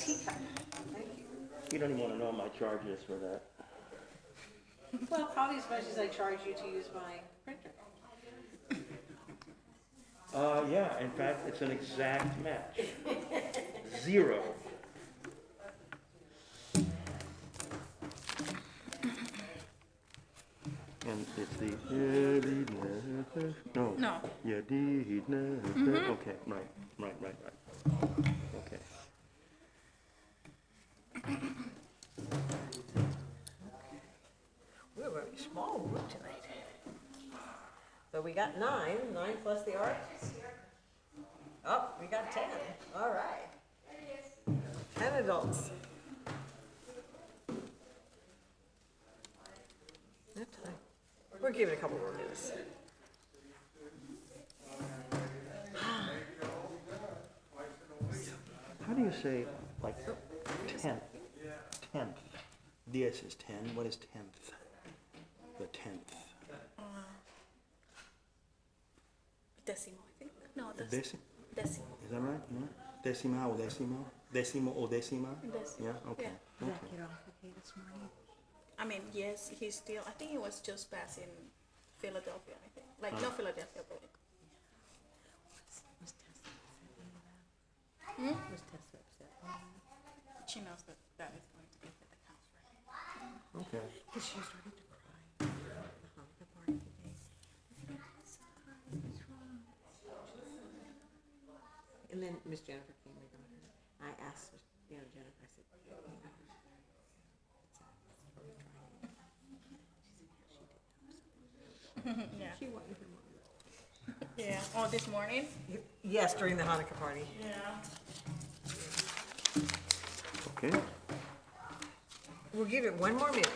teacup. Thank you. You don't even want to know my charges for that. Well, probably as much as I charge you to use my printer. Yeah, in fact, it's an exact match. 0. And it's the no. No. Yeah, okay, right. Okay. We have a very small room tonight. So we got 9 plus the art. Oh, we got 10. All right. 10 adults. That's fine. We'll give it a couple more minutes. How do you say, like, 10th? 10th. Diez is 10. What is 10th? The 10th. Decimo, I think. No, that's Decimo. decimo. Is that right? No? Decima o decimo? Decimo o décima? Decimo. Yeah, okay. Yeah. Okay. Get off okay this morning. I mean, yes, he's still. I think he was just passed in Philadelphia. I think, like not Philadelphia, but like. Was Tessa upset about that? Was Tessa upset about that? She knows that that is going to be for the house, right? Okay. Because she started to cry at the Hanukkah party today. What's wrong? And then Miss Jennifer came and got her. I asked her, Jennifer, I said, Yeah. she wanted her mom. Yeah. Oh, this morning. Yes, during the Hanukkah party. Yeah. Okay. We'll give it one more minute,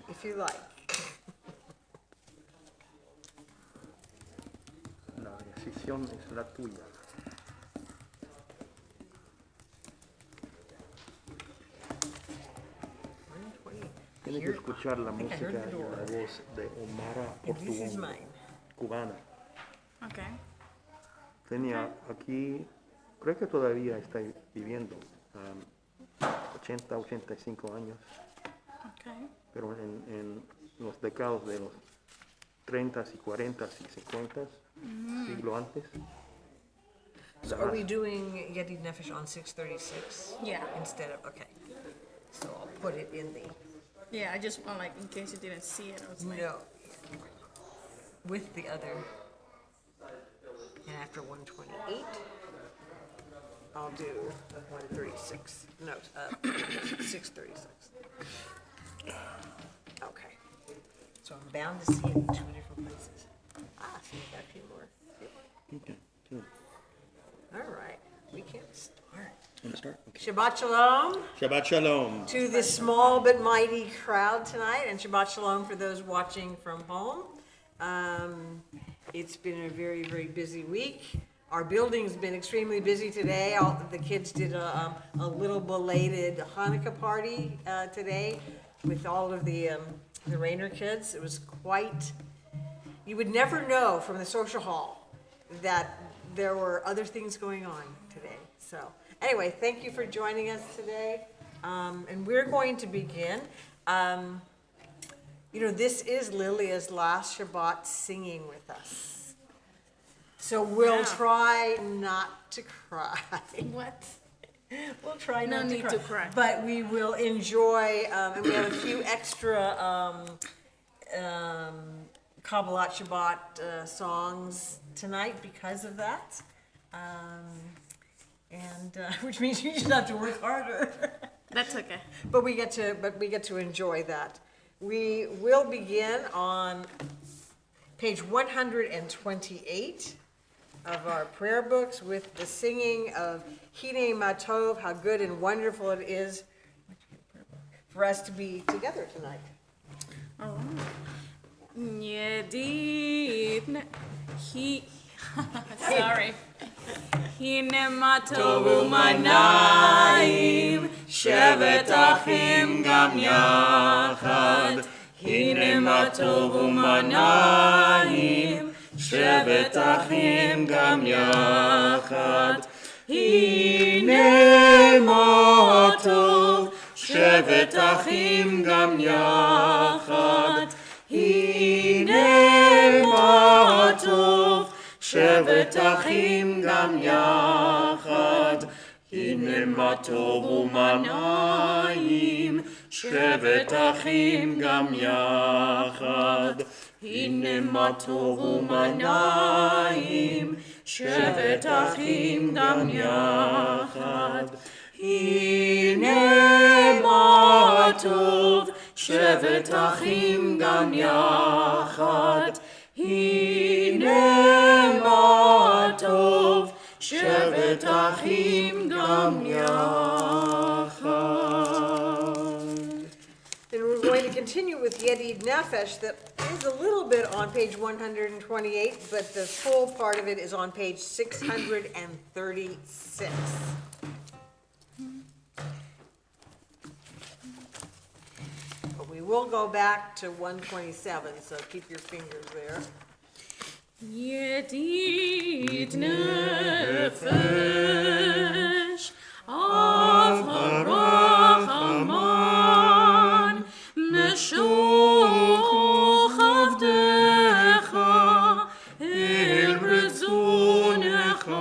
if you like. La decisión es la tuya. Tienes que escuchar la música y la voz de Omara And this is Portuondo, mine. cubana. Okay. Tenía aquí, creo que todavía está viviendo, 80, 85 años, Okay. pero en los décadas de los 30s y 40s y 50s, siglo antes. So are we doing Yedid Nefesh on 636? Yeah. Instead of, okay. So I'll put it in the, Yeah. I just want, like, in case you didn't see it, I was like. no, with the other, and after 128, I'll do 136, no, 636. Okay. So I'm bound to see it in 2 different places. Ah, so we got a few more. Okay, good. All right, we can start. Want to start? Okay. Shabbat Shalom Shabbat Shalom. to this small but mighty crowd tonight, and Shabbat Shalom for those watching from home. It's been a very, very busy week. Our building's been extremely busy today. The kids did a little belated Hanukkah party today with all of the Rainer kids. It was quite, you would never know from the social hall that there were other things going on today. So anyway, thank you for joining us today. And we're going to begin. This is Lilia's last Shabbat singing with us. So we'll try not to cry. What? We'll try No not need to cry. But we will enjoy, and we have a few extra Kabbalat Shabbat songs tonight because of that. Which means you just have to work harder. That's okay. But we get to enjoy that. We will begin on page 128 of our prayer books with the singing of Hine Matov, how good and wonderful it is for us to be together tonight. Oh. Yedid. Sorry. Hine matovu manayim, shevet achim gam yachad. Hine matovu manayim, shevet achim gam yachad. הנה מה טוב, שבת אחים גם יחד. הנה מה טוב, שבת אחים גם יחד. הנה מה טוב ומה נעים, שבת אחים גם יחד. הנה מה טוב ומה נעים, שבת אחים גם יחד. הנה מה טוב, שבת אחים גם יחד. הנה מה טוב, שבת אחים גם יחד. And we're going to continue with Yedid Nefesh that is a little bit on page 128, but the full part of it is on page 636. But we will go back to 127, so keep your fingers there. ידיד נפש, אב הרחמן, משוך עבדך אל רצונך.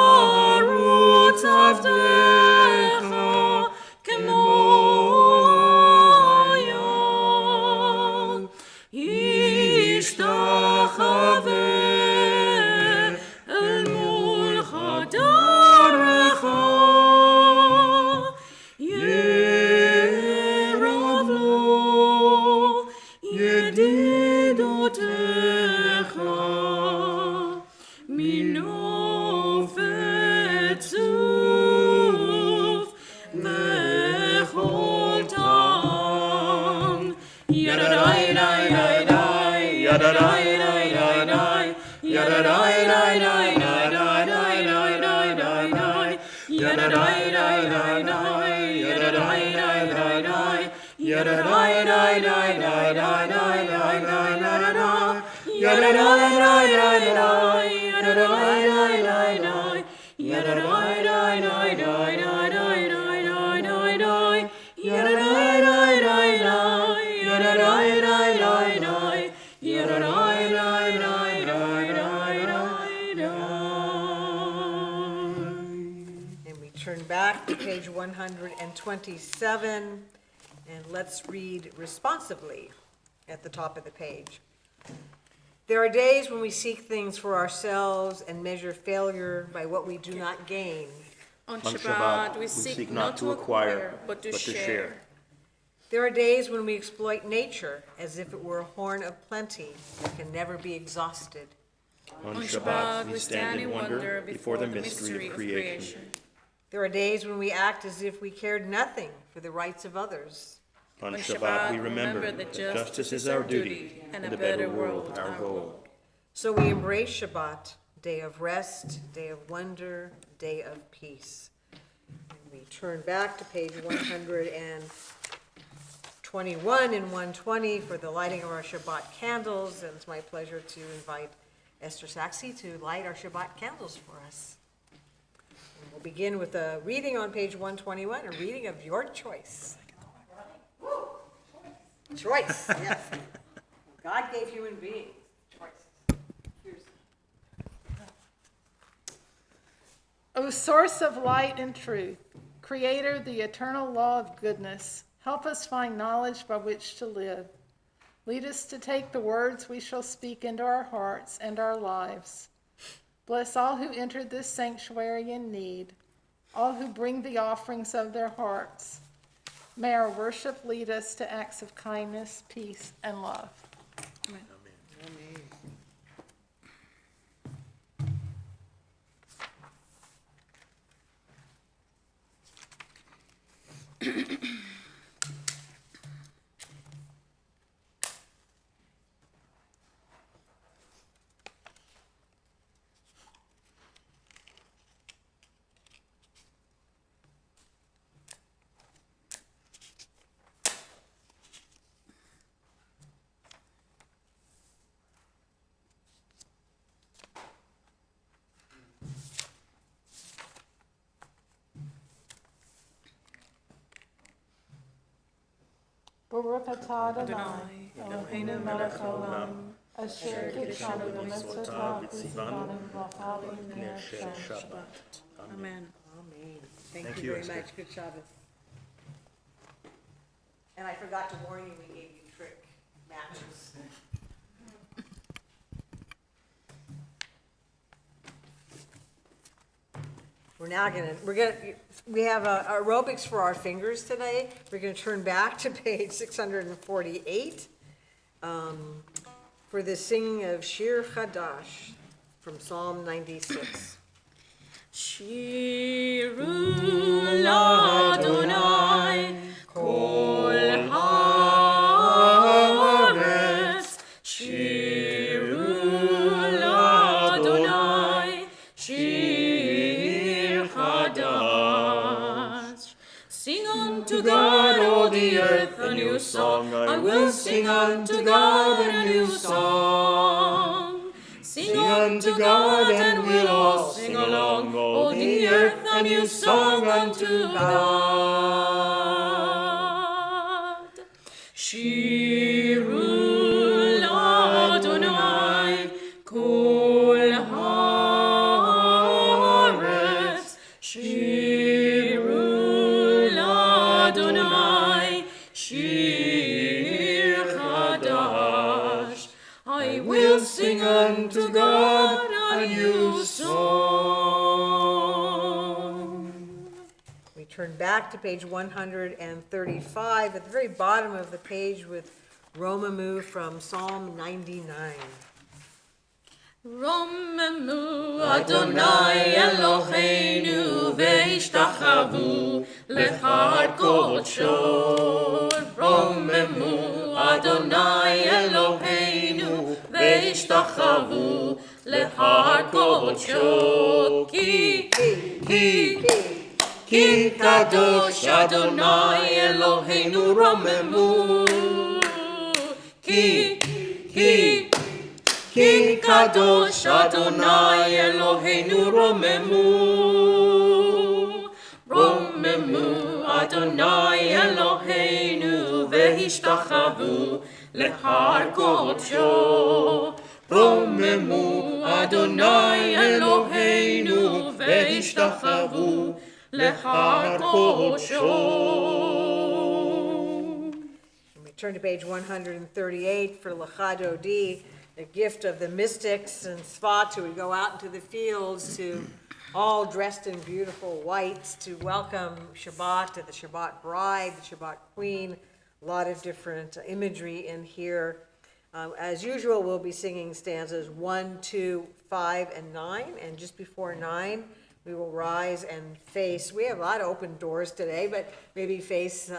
ירוץ עבדך כמו יום, ישתחווה אל מול חדרך, ירב לו ידידותיך, מנופת צוף בכל טעם. ידעי די די די, ידעי די די די, ידעי די די די די די די די די, ידעי די די די, ידעי די די די, ידעי די די די די די די די, ידעי די די די די, ידעי די די די, ידעי די די די די די די די, ידעי די די And we turn back to page 127, and let's read responsibly at the top of the page. There are days when we seek things for ourselves and measure failure by what we do not gain. On Shabbat, we seek not to acquire, but to share. There are days when we exploit nature as if it were a horn of plenty that can never be exhausted. On Shabbat, we stand in wonder before the mystery of creation. There are days when we act as if we cared nothing for the rights of others. On Shabbat, we remember that justice is our duty, and a better world our goal. So we embrace Shabbat, day of rest, day of wonder, day of peace. And we turn back to page 121 and 120 for the lighting of our Shabbat candles, and it's my pleasure to invite Esther Saxey to light our Shabbat candles for us. And we'll begin with a reading on page 121, a reading of your choice. Choice, yes. God gave human beings choices. Here's O source of light and truth, creator, the eternal law of goodness, help us find knowledge by which to live. Lead us to take the words we shall speak into our hearts and our lives. Bless all who enter this sanctuary in need, all who bring the offerings of their hearts. May our worship lead us to acts of kindness, peace, and love. Amen. Baruch atah Adonai, Eloheinu melech haolam, asher kitshanu b'mitzvotav v'tzivanu v'achalim ner Shabbat. Amen. Amen. Thank Thank you you, very Esther. much. Good Shabbos. And I forgot to warn you, we gave you trick matches. We have aerobics for our fingers today. We're gonna turn back to page 648 for the singing of Shir Chadash from Psalm 96. Shiru l'Adonai kol haaretz. Shiru l'Adonai shir chadash. Sing unto God, all the earth, a new song. I will sing unto God a new song. Sing unto God, and we'll all sing along. All the earth, a new song unto God. Shiru l'Adonai kol haaretz. Shiru l'Adonai shir chadash. I will sing unto God a new song. We turn back to page 135, at the very bottom of the page with Romamu from Psalm 99. Romemu Adonai Eloheinu ve'ishtachavu lechar kodsho. Romemu Adonai Eloheinu ve'ishtachavu lechar kodsho. Ki kadosh Adonai Eloheinu romemu. Ki kadosh Adonai Eloheinu romemu. Romemu Adonai Eloheinu ve'ishtachavu lehar kodsho. Romemu Adonai Eloheinu ve'ishtachavu lehar kodsho. We turn to page 138 for Lachad Odi, the gift of the mystics and Svat who would go out into the fields to all dressed in beautiful whites to welcome Shabbat, the Shabbat bride, the Shabbat queen, a lot of different imagery in here. As usual, we'll be singing stanzas 1, 2, 5, and 9, and just before 9, we will rise and face, we have a lot of open doors today, but maybe face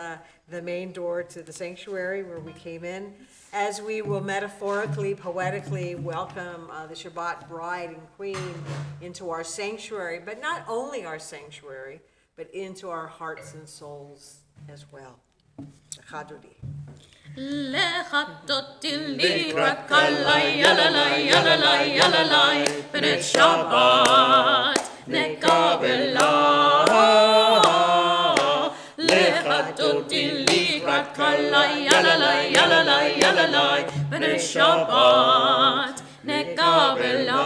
the main door to the sanctuary where we came in, as we will metaphorically, poetically welcome the Shabbat bride and queen into our sanctuary, but not only our sanctuary, but into our hearts and souls as well. Chadodi. Lechatoti likrat kalai yalalai yalalai yalalai b'nei Shabbat nekabela. Lechatoti likrat kalai yalalai yalalai yalalai b'nei Shabbat nekabela.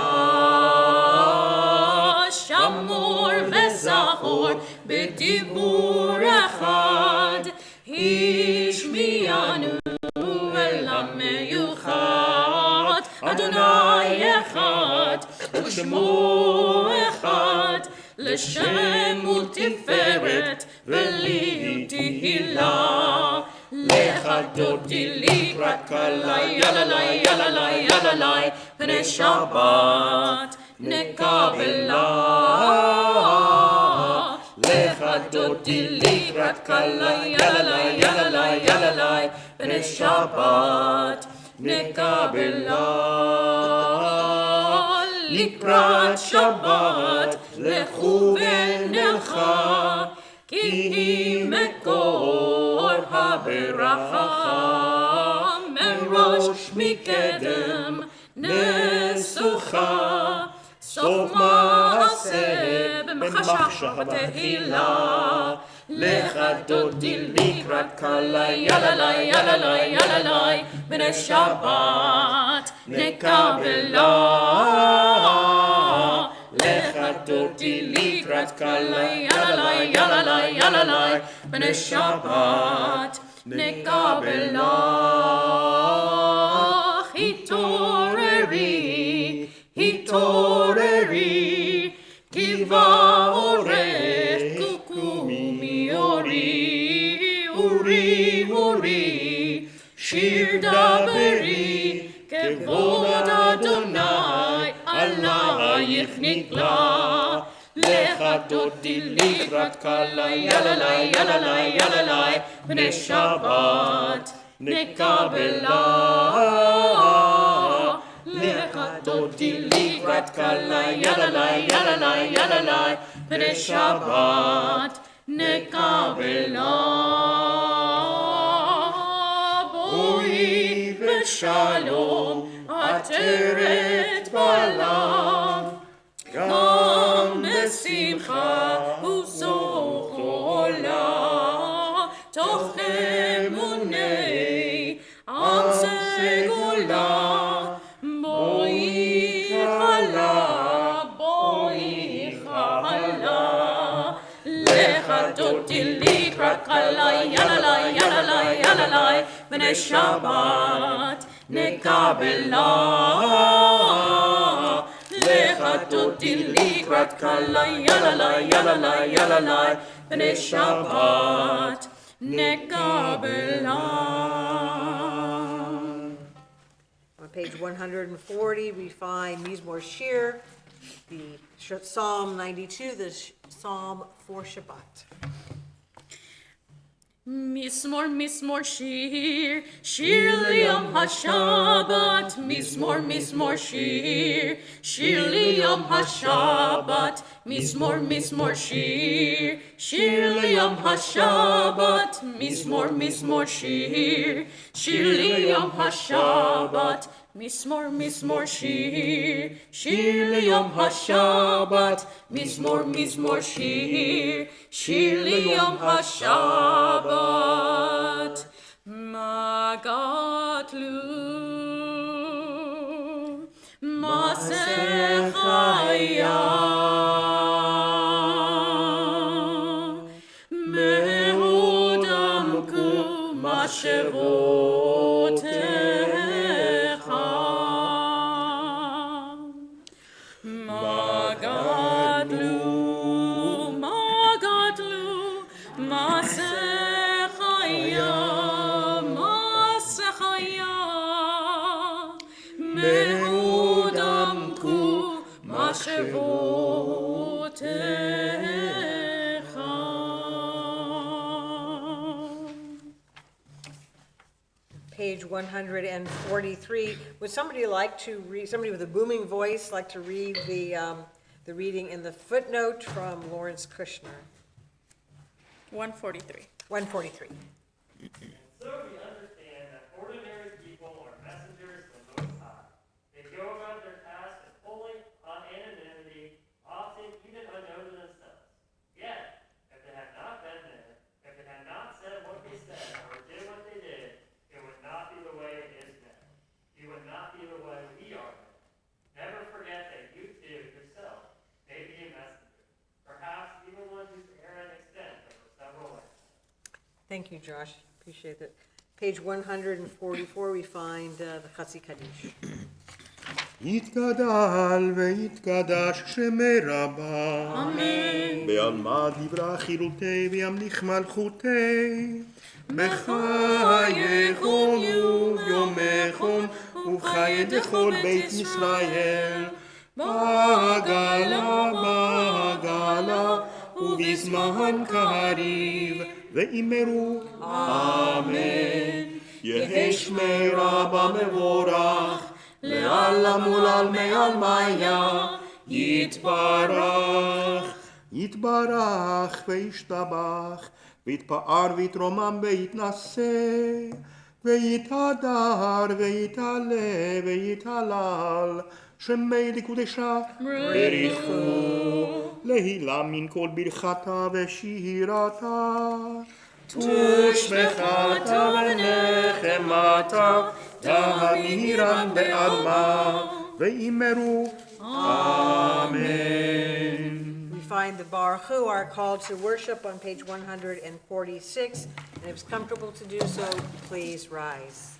Shamor v'zachor b'dibur echad Hishmiyanu elam meyuchad Adonai echad Ushmo echad L'shem ultiferet V'li tehila Lechadoti likrat kalai Yalalai yalalai yalalai B'nei Shabbat nekabela. Lechadoti likrat kalai yalalai yalalai yalalai b'nei Shabbat nekabela. Likrat Shabbat lechu v'nelcha ki hi mekor haberacha merosh mikedem nesucha Sof ma'aseh b'machshava v'tehila לך דודי לקראת קלה, יללי, יללי, יללי, בשבת נקבלה. לך דודי לקראת קלה, יללי, יללי, יללי, בשבת נקבלה. התעוררי, התעוררי, כי באורך קומי אורי, אורי, אורי, שיר דברי, כבוד אדוני עלייך נגלה. לך דודי לקראת קלה, יללי, יללי, יללי, בני שבת נקבלה. לך דודי לקראת קלה, יללי, יללי, יללי, בני שבת נקבלה. בואי בשלום עטרת בלם, גם בשמחה וסוף עולה, תוך אמוני עם סגולה. בואי חלה, בואי חלה, לך דודי לקראת קלה, יללי, יללי, יללי, בני שבת נקבלה. לך דודי לקראת קלה, יללי, יללי, יללי, בני שבת נקבלה. On page 140, we find Mizmor Shir, the Psalm 92, the Psalm for Shabbat. Mizmor, mizmor shir, shir liyom hashabbat. Mizmor, mizmor shir, shir liyom hashabbat. Mizmor, mizmor shir, shir liyom hashabbat. Mizmor, mizmor shir, shir liyom hashabbat. Mizmor, mizmor shir, shir liyom hashabbat. Mizmor, mizmor shir, shir liyom hashabbat. Magatlu, masechaya, mehudamku mashevotecha. Magatlu, magatlu, masechaya, masechaya, mehudamku mashevotecha. Page 143. Would somebody like to read, somebody with a booming voice, like to read the reading in the footnote from Lawrence Kushner? 143. 143. So we understand that ordinary people are messengers of the Most High. They go about their task with holy anonymity, often even unknown to themselves. Yet, if they had not been there, if they had not said what they said or did what they did, it would not be the way it is now. It would not be the way we are now. Never forget that you too, yourself, may be a messenger, perhaps even one whose errand extends over several ways. Thank you, Josh. Appreciate it. Page 144, we find the Chatzi Kaddish. יתגדל ויתקדש שמי רבה. אמן. בעלמא דברה חירותי וימליך מלכותי. בחייכם יומכם ובחיי דכל בית ישראל. בעגלה בעגלה ובזמן קריב ואמרו אמן. יהי שמי רבה מבורך לעלם ולעלמי עלמיה יתברך. יתברך וישתבח ויתפאר ויתרומם ויתנשא ויתהדר ויתעלה ויתהלל שמי לקודשה בריחו להילה מן כל ברכתה ושירתה. ושמחתה ונחמתה, תמירן באדמה, ואמרו אמן. We find the Baruch Hu, our call to worship, on page 146, and if it's comfortable to do so, please rise.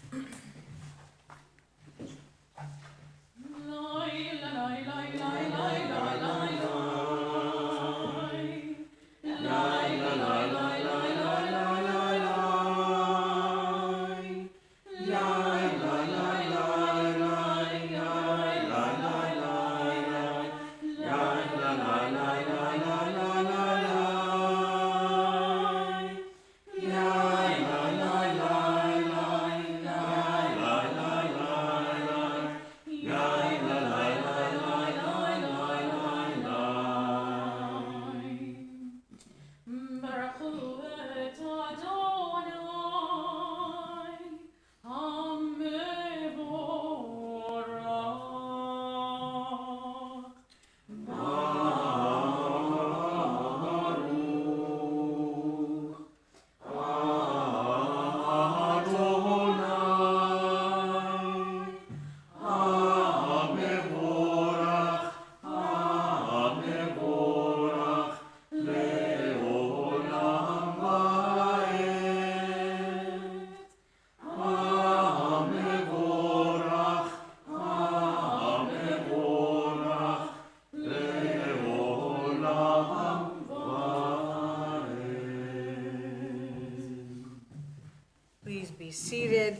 Please be seated,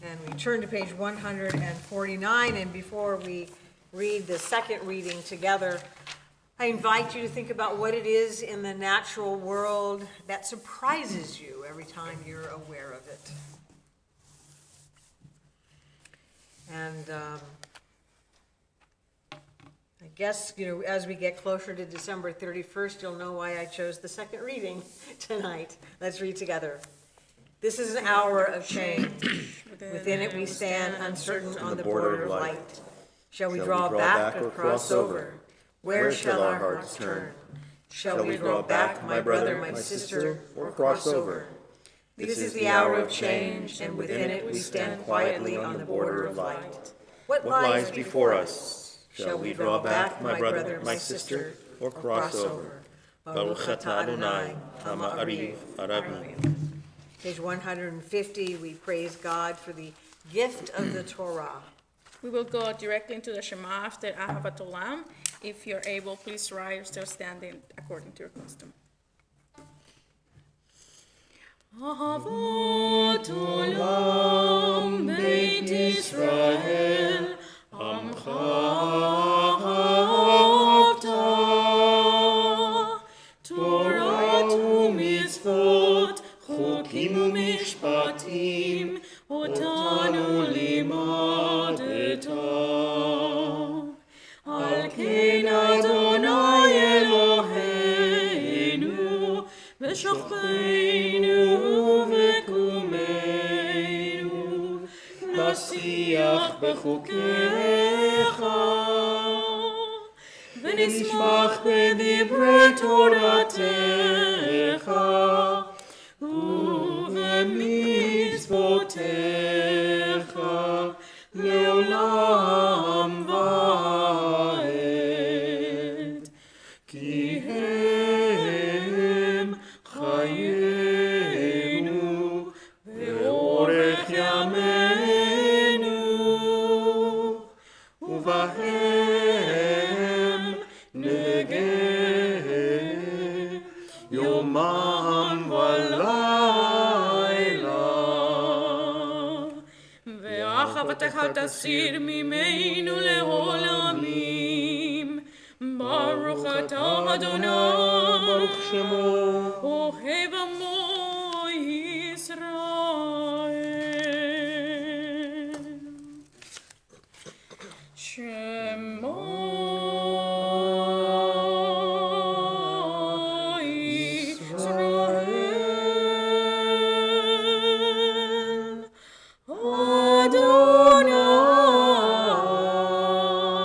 and we turn to page 149, and before we read the second reading together, I invite you to think about what it is in the natural world that surprises you every time you're aware of it. And I guess, as we get closer to December 31st, you'll know why I chose the second reading tonight. Let's read together. This is an hour of change. Within it we stand uncertain on the border of light. Shall we draw back or cross over? Where shall our hearts turn? Shall we draw back, my brother, my sister, or cross over? This is the hour of change, and within it we stand quietly on the border of light. What lies before us? Shall we draw back, my brother, my sister, or cross over? Baruch atah Adonai, ha'ma'ariv arabim. Page 150, we praise God for the gift of the Torah. We will go directly into the Shema after Ahavat Olam. If you're able, please rise or still standing according to your custom. Ahavat Olam Beit Yisrael Amcha Ahavta Torah u'mitzvot Chukim u'mishpatim Otanu limadeta Al ken Adonai Eloheinu V'shachbeinu v'kumeinu Nasiach b'chukecha V'nismach b'divrei Toratecha U'v'mitzvotecha Le'olam va'ed Ki hem chayenu Ve'orech yameinu Uvahem negeh Yomam v'layla Ve'achavatech tasir mimeinu le'olamim Baruch atah Adonai Baruch Shemo. Ohev amo Yisrael Shema Yisrael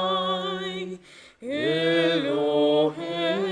Adonai Eloheinu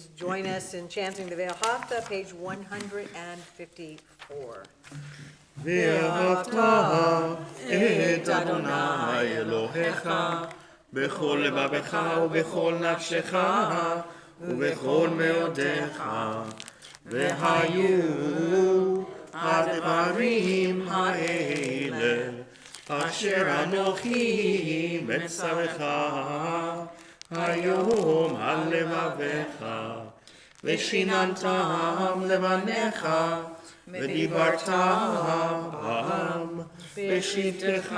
please join us in chanting the Ve'ahavta, page 154. ואהבת את אדוני אלוהיך בכל לבבך ובכל נפשך ובכל מאודיך. והיו הדברים האלה אשר אנוכי מצווך היום על לבביך, ושיננתם לבניך, ודיברת בם בשבתך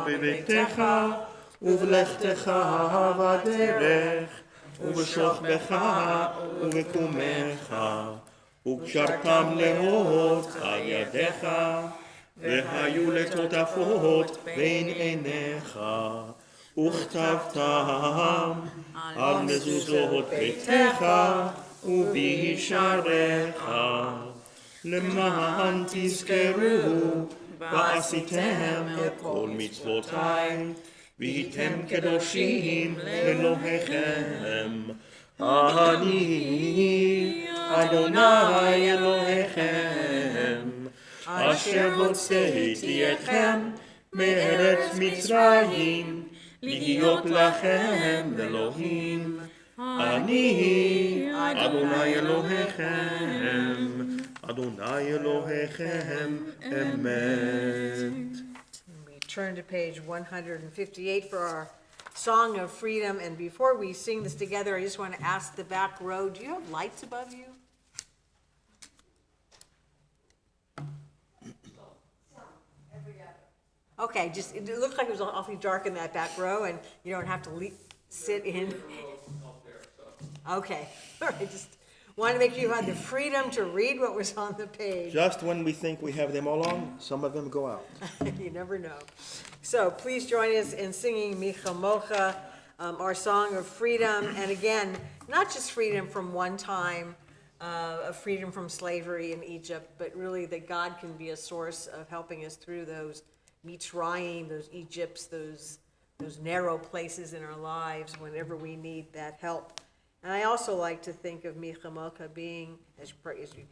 בביתך ובלכתך בדרך ובשוכבך ובקומך, וקשרתם לאות על ידיך, והיו לטוטפות בין עיניך, וכתבתם על מזוזות ביתך ובישעריך, למען תזכרו ועשיתם את כל מצוותיי, והייתם קדושים לאלוהיכם. אני אדוני אלוהיכם, אשר הוצאתי אתכם מארץ מצרים, להיות לכם אלוהים. אני אדוני אלוהיכם, אדוני אלוהיכם אמת. We turn to page 158 for our Song of Freedom, and before we sing this together, I just want to ask the back row, do you have lights above you? Okay, just, it looked like it was awfully dark in that back row, and you don't have to sit in. Okay, all right, just want to make sure you had the freedom to read what was on the page. Just when we think we have them all on, some of them go out. You never know. So please join us in singing Michamocha, our song of freedom. And again, not just freedom from one time, of freedom from slavery in Egypt, but really that God can be a source of helping us through those Mitzrayim, those Egypts, those narrow places in our lives whenever we need that help. And I also like to think of Michamocha being, as you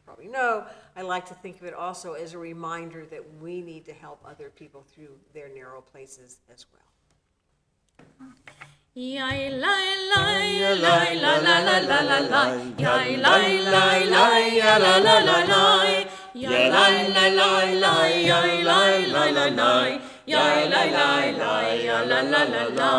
probably know, I like to think of it also as a reminder that we need to help other people through their narrow places as well. Yai lai lai lai la la la la la la. Yai lai lai lai ya la la la la. Yai lai lai lai lai yai lai lai lai lai. Yai lai lai lai ya la la la la.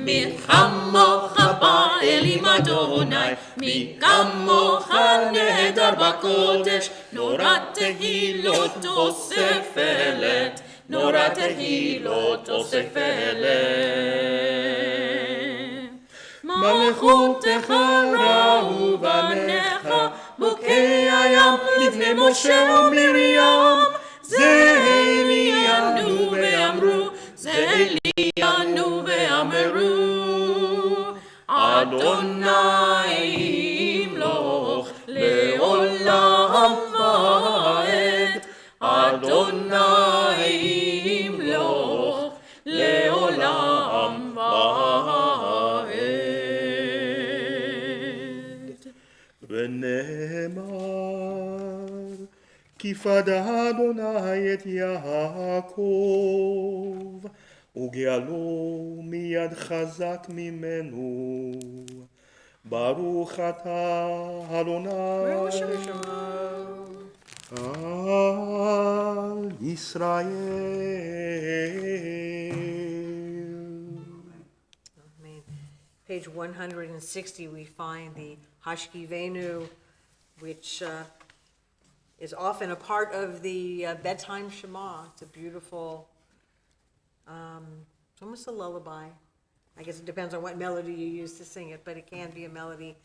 Mi kamocha ba'elim Adonai, mi kamocha nehedar b'kodesh, norat tehilot osefelet, norat tehilot osefelet. Malchutecha ra'u banecha, bukei hayam lifnei Moshe u'Miriam, ze eliyanu ve'amru, ze eliyanu ve'amru, Adonai imloch le'olam va'ed, Adonai imloch le'olam va'ed. ונאמר כי פדה אדוני את יעקב וגאלו מיד חזק ממנו. ברוך אתה אדוני על ישראל. Amen. Page 160, we find the Hashkivenu, which is often a part of the bedtime Shema. It's a beautiful, it's almost a lullaby. I guess it depends on what melody you use to sing it, but it can be a melody,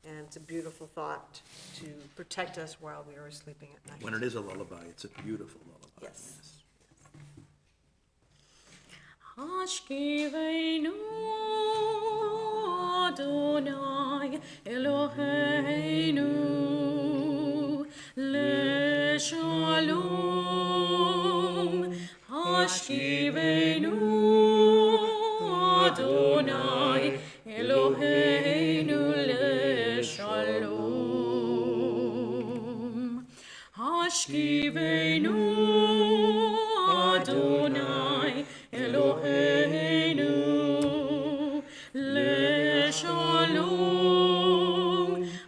and it's a beautiful thought to protect us while we are sleeping at night. When it is a lullaby, it's a beautiful lullaby. Yes. Hashkivenu Adonai Eloheinu leShalom. Hashkivenu Adonai Eloheinu Eloheinu leshalom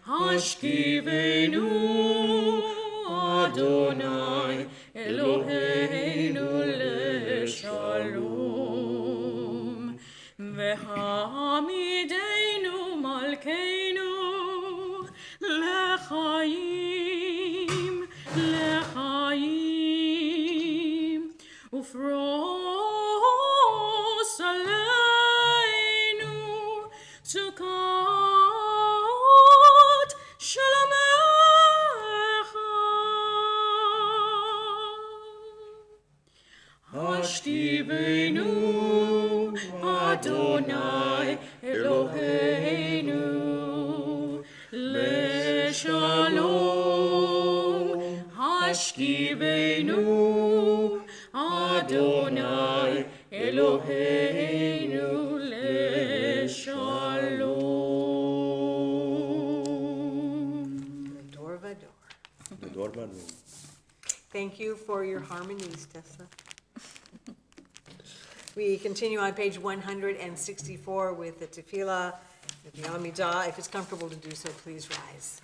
hashkivenu Adonai Eloheinu leshalom v'hamidenu malkeinu לחיים, לחיים, ופרוס עלינו סוכות שלומך. השתיבנו, אדוני אלוהינו, לשלום השכיבנו אדוני אלוהינו לשלום. Dor vador. Ador Banu. Thank you for your harmonies, Tessa. We continue on page 164 with the tefillah, with the Amidah. If it's comfortable to do so, please rise.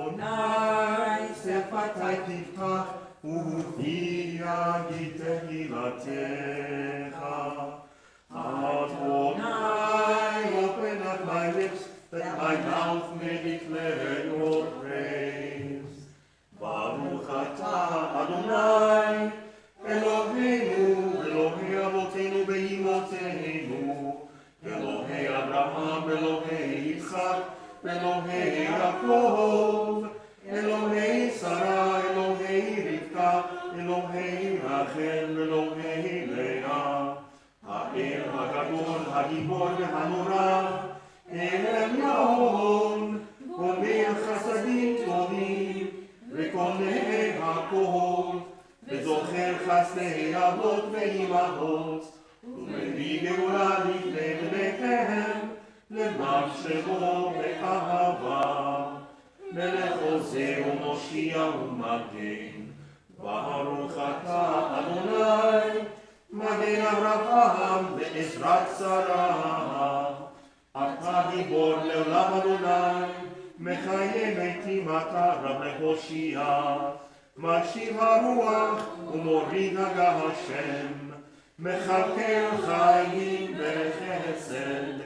Adonai sefatai tiftach ufi yagi tehilatecha. Adonai, open up my lips that my mouth may declare your praise. Baruch atah Adonai, Eloheinu, Elohei Avotenu beimotenu, Elohei Abraham, Elohei Yitzchak, Elohei Yaakov, Elohei Sarah, Elohei Rivka, Elohei Rachel, Elohei Leah, האל הגדול, הגיבור והנורא, אל עליון, גומר חסדים טובים, וקונה הכל, וזוכר חסדי אבות ואימהות, ומביא גאולה לפני בניהם, למחשבו באהבה, מלך עוזר ומושיע ומגן, ברוך אתה אדוני, מגן אברהם ועזרת שרה. אתה גיבור לעולם אדוני, מחיה מתים אתה רב להושיע. משיב הרוח ומוריד הגשם, מכלכל חיים בחסד,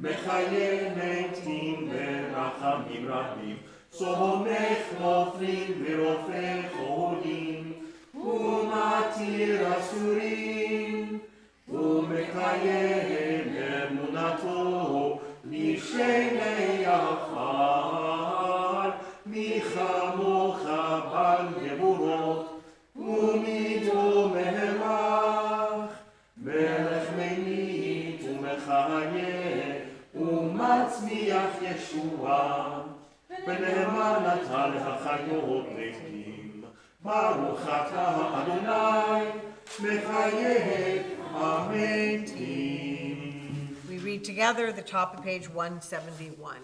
מחיה מתים ברחמים רבים. סומך נופלים ורופא חולים, ומתיר אסורים, ומקיים אמונתו לשני עפר. מי כמוך בעל גבורות, ומידו מלך, מלך ממיט ומחיה, ומצמיח ישועה, ונאמן נתן החיות מתים. ברוך אתה אדוני, מחיה המתים. We read together the top of page 171.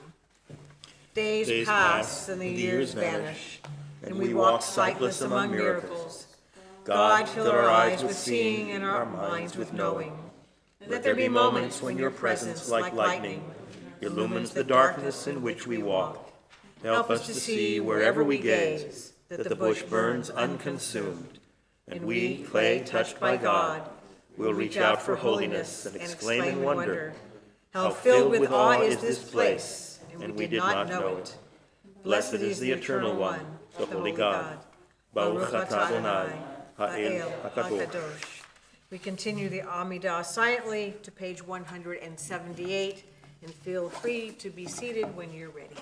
Days pass and the years vanish, and we walk sightless among miracles. God, fill our eyes with seeing and our minds with knowing. Let there be moments when your presence, like lightning, illumines the darkness in which we walk. Help us to see wherever we gaze that the bush burns unconsumed, and we, clay touched by God, will reach out for holiness and exclaim in wonder, how filled with awe is this place, and we did not know it. Blessed is the Eternal One, the Holy God. Baruch atah Adonai, Ha'el HaKadosh. We continue the Amidah silently to page 178, and feel free to be seated when you're ready.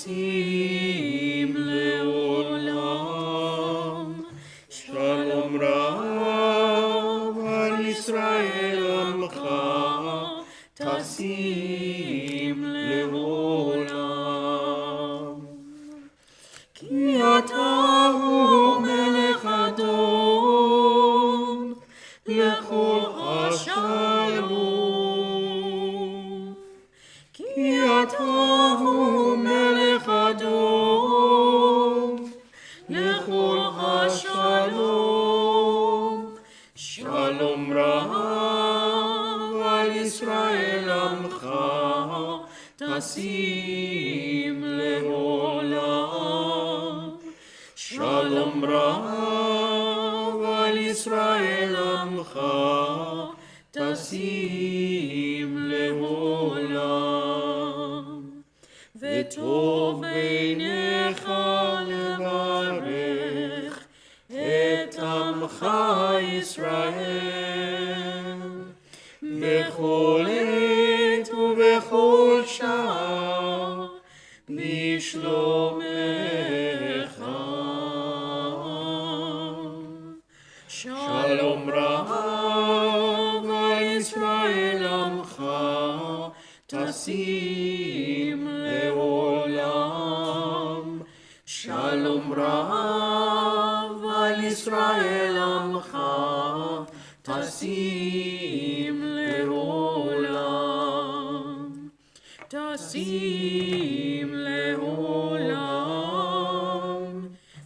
טסים לעולם. שלום רב על ישראל עמך, טסים לעולם. כי אתה הוא מלך אדון לכל השלום. כי אתה הוא מלך אדון לכל השלום. שלום רב על ישראל עמך, טסים לעולם. שלום רב על ישראל עמך, טסים לעולם. וטוב בעיניך לברך את עמך ישראל, בכל עת ובכל שעה בשלומך. שלום רב על ישראל עמך, טסים לעולם. שלום רב על ישראל עמך, טסים לעולם. טסים לעולם.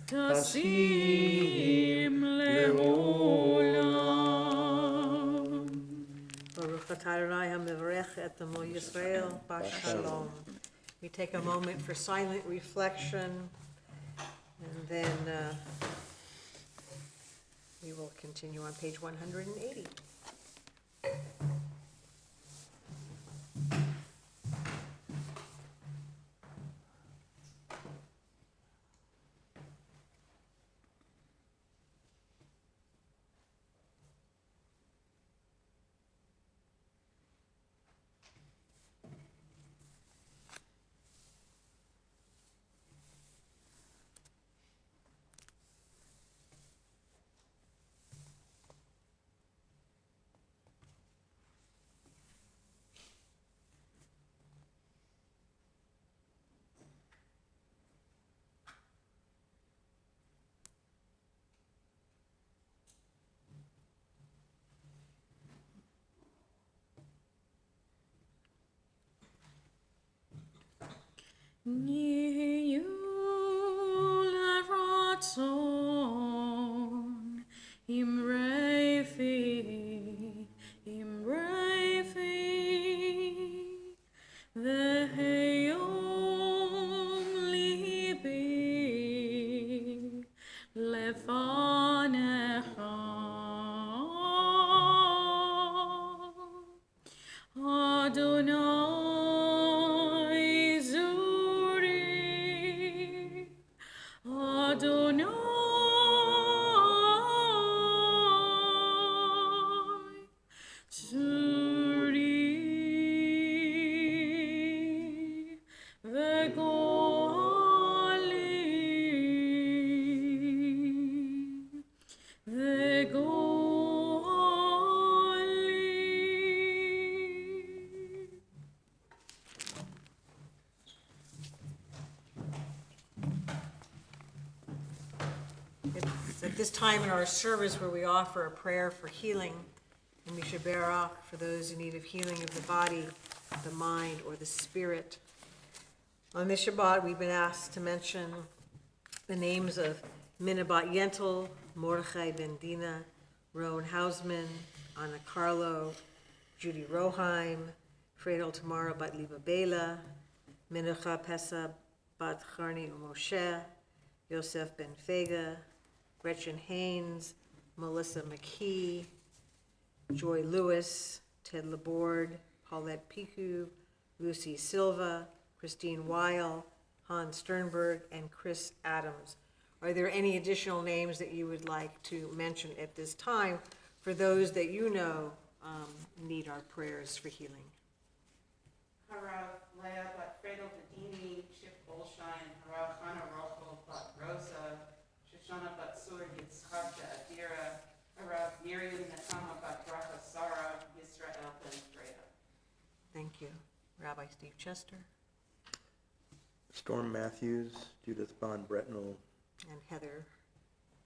טסים לעולם. Baruch atah Adonai hamevarech et amo Yisrael b'shalom. We take a moment for silent reflection, and then we will continue on page 180. נהיו לרצון אמרי פי, אמרי פי, והיום ליבי לפניך. אדוני זורי, אדוני זורי, וגואלי, וגואלי. It's at this time in our service where we offer a prayer for healing, and we should bear for those in need of healing of the body, the mind, or the spirit. On this Shabbat, we've been asked to mention the names of Minna Bat Yentel, Mordechai Ben Dina, Rowan Hausman, Anna Carlo, Judy Roheim, Fredo Tamara Bat Liba Bela, Menucha Pesa Bat Charni Moshe, Yosef Ben Fega, Gretchen Haynes, Melissa McKee, Joy Lewis, Ted Laborde, Paulette Piku, Lucy Silva, Christine Weil, Hans Sternberg, and Chris Adams. Are there any additional names that you would like to mention at this time for those that you know need our prayers for healing? Harav Leah bat Fredel Bedini, Shif Bolshine, Harav Hana Rochel bat Rosa, Shoshana bat Sur Yitzchak Adira, Harav Miriam Nechama bat Bracha Sarah, Yisrael ben Freya. Thank you. Rabbi Steve Chester Storm Matthews, Judith Bond Bretnell, and Heather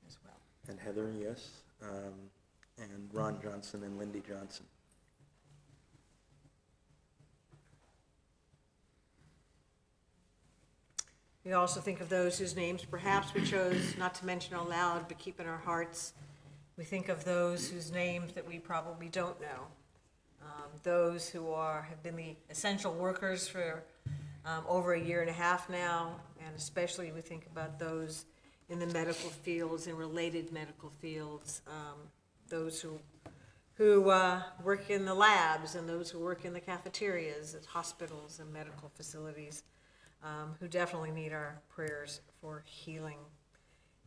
as well. and Heather, yes, and Ron Johnson and Lindy Johnson. We also think of those whose names perhaps we chose not to mention aloud, but keep in our hearts. We think of those whose names that we probably don't know. Those who have been the essential workers for over a year and a half now, and especially we think about those in the medical fields and related medical fields, those who work in the labs and those who work in the cafeterias at hospitals and medical facilities, who definitely need our prayers for healing.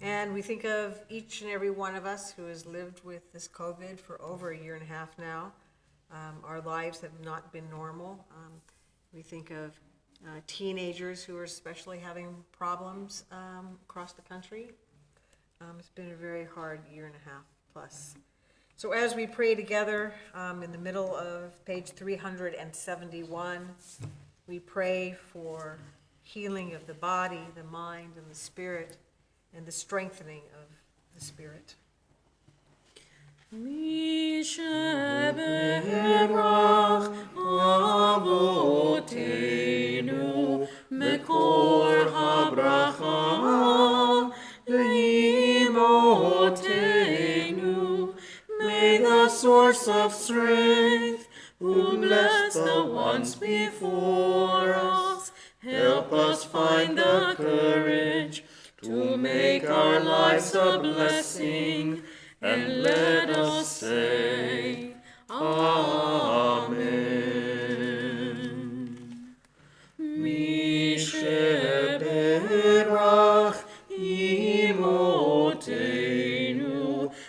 And we think of each and every one of us who has lived with this COVID for over a year and a half now. Our lives have not been normal. We think of teenagers who are especially having problems across the country. It's been a very hard year and a half plus. So as we pray together in the middle of page 371, we pray for healing of the body, the mind, and the spirit, and the strengthening of the spirit. Misheberach Avotenu Mekor HaBracha Leimotenu. May the source of strength, who bless the ones before us, help us find the courage to make our lives a blessing, and let us say, Amen. Misheberach Imotenu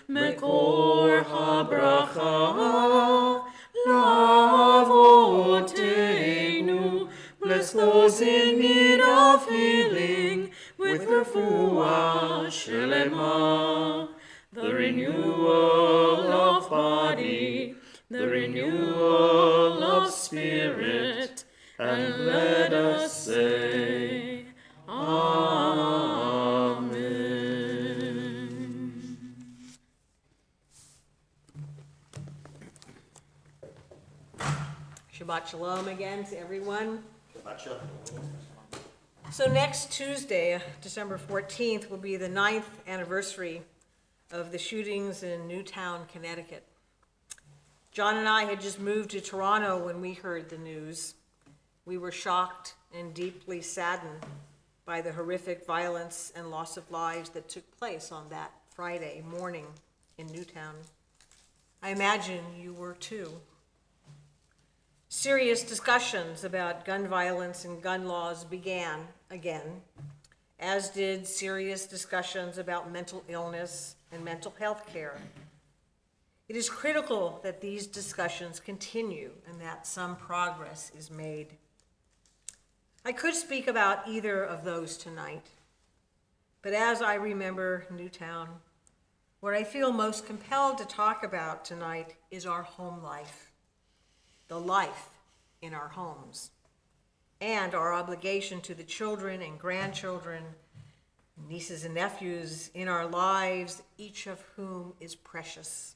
Mekor HaBracha Lavotenu. Bless those in need of healing with refuah shelema, the renewal of body, the renewal of spirit, and let us say, Amen. Shabbat Shalom again to everyone. So next Tuesday, December 14th, will be the 9th anniversary of the shootings in Newtown, Connecticut. John and I had just moved to Toronto when we heard the news. We were shocked and deeply saddened by the horrific violence and loss of lives that took place on that Friday morning in Newtown. I imagine you were too. Serious discussions about gun violence and gun laws began again, as did serious discussions about mental illness and mental health care. It is critical that these discussions continue and that some progress is made. I could speak about either of those tonight, but as I remember Newtown, what I feel most compelled to talk about tonight is our home life, the life in our homes, and our obligation to the children and grandchildren, nieces and nephews in our lives, each of whom is precious.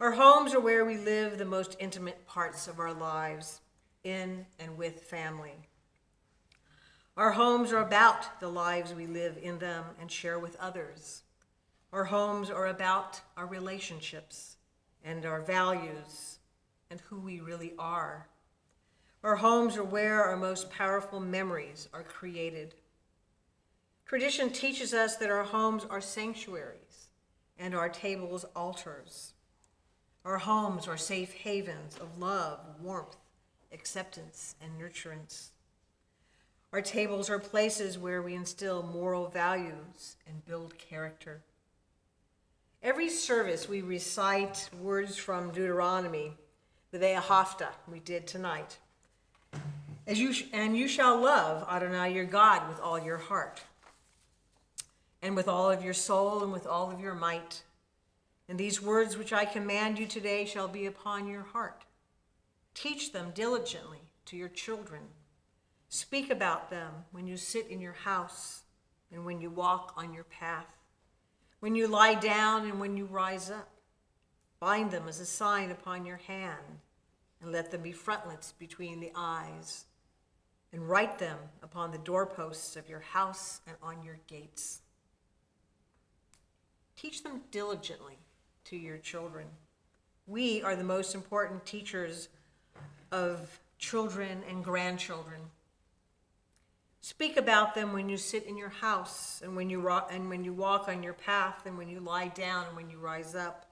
Our homes are where we live the most intimate parts of our lives, in and with family. Our homes are about the lives we live in them and share with others. Our homes are about our relationships and our values and who we really are. Our homes are where our most powerful memories are created. Tradition teaches us that our homes are sanctuaries and our tables altars. Our homes are safe havens of love, warmth, acceptance, and nurturance. Our tables are places where we instill moral values and build character. Every service we recite words from Deuteronomy, the Ve'ahavta we did tonight. And you shall love Adonai your God with all your heart, and with all of your soul, and with all of your might. And these words which I command you today shall be upon your heart. Teach them diligently to your children. Speak about them when you sit in your house, and when you walk on your path, when you lie down and when you rise up. Bind them as a sign upon your hand, and let them be frontlets between the eyes. And write them upon the doorposts of your house and on your gates. Teach them diligently to your children. We are the most important teachers of children and grandchildren. Speak about them when you sit in your house, and when you walk on your path, and when you lie down and when you rise up.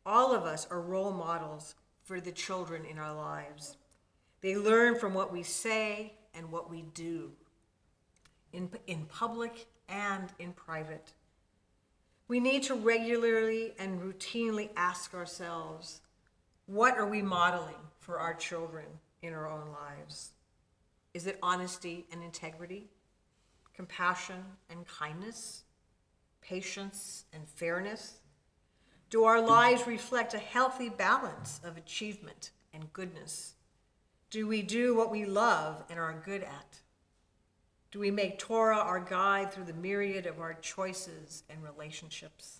All of us are role models for the children in our lives. They learn from what we say and what we do, in public and in private. We need to regularly and routinely ask ourselves, what are we modeling for our children in our own lives? Is it honesty and integrity, compassion and kindness, patience and fairness? Do our lives reflect a healthy balance of achievement and goodness? Do we do what we love and are good at? Do we make Torah our guide through the myriad of our choices and relationships?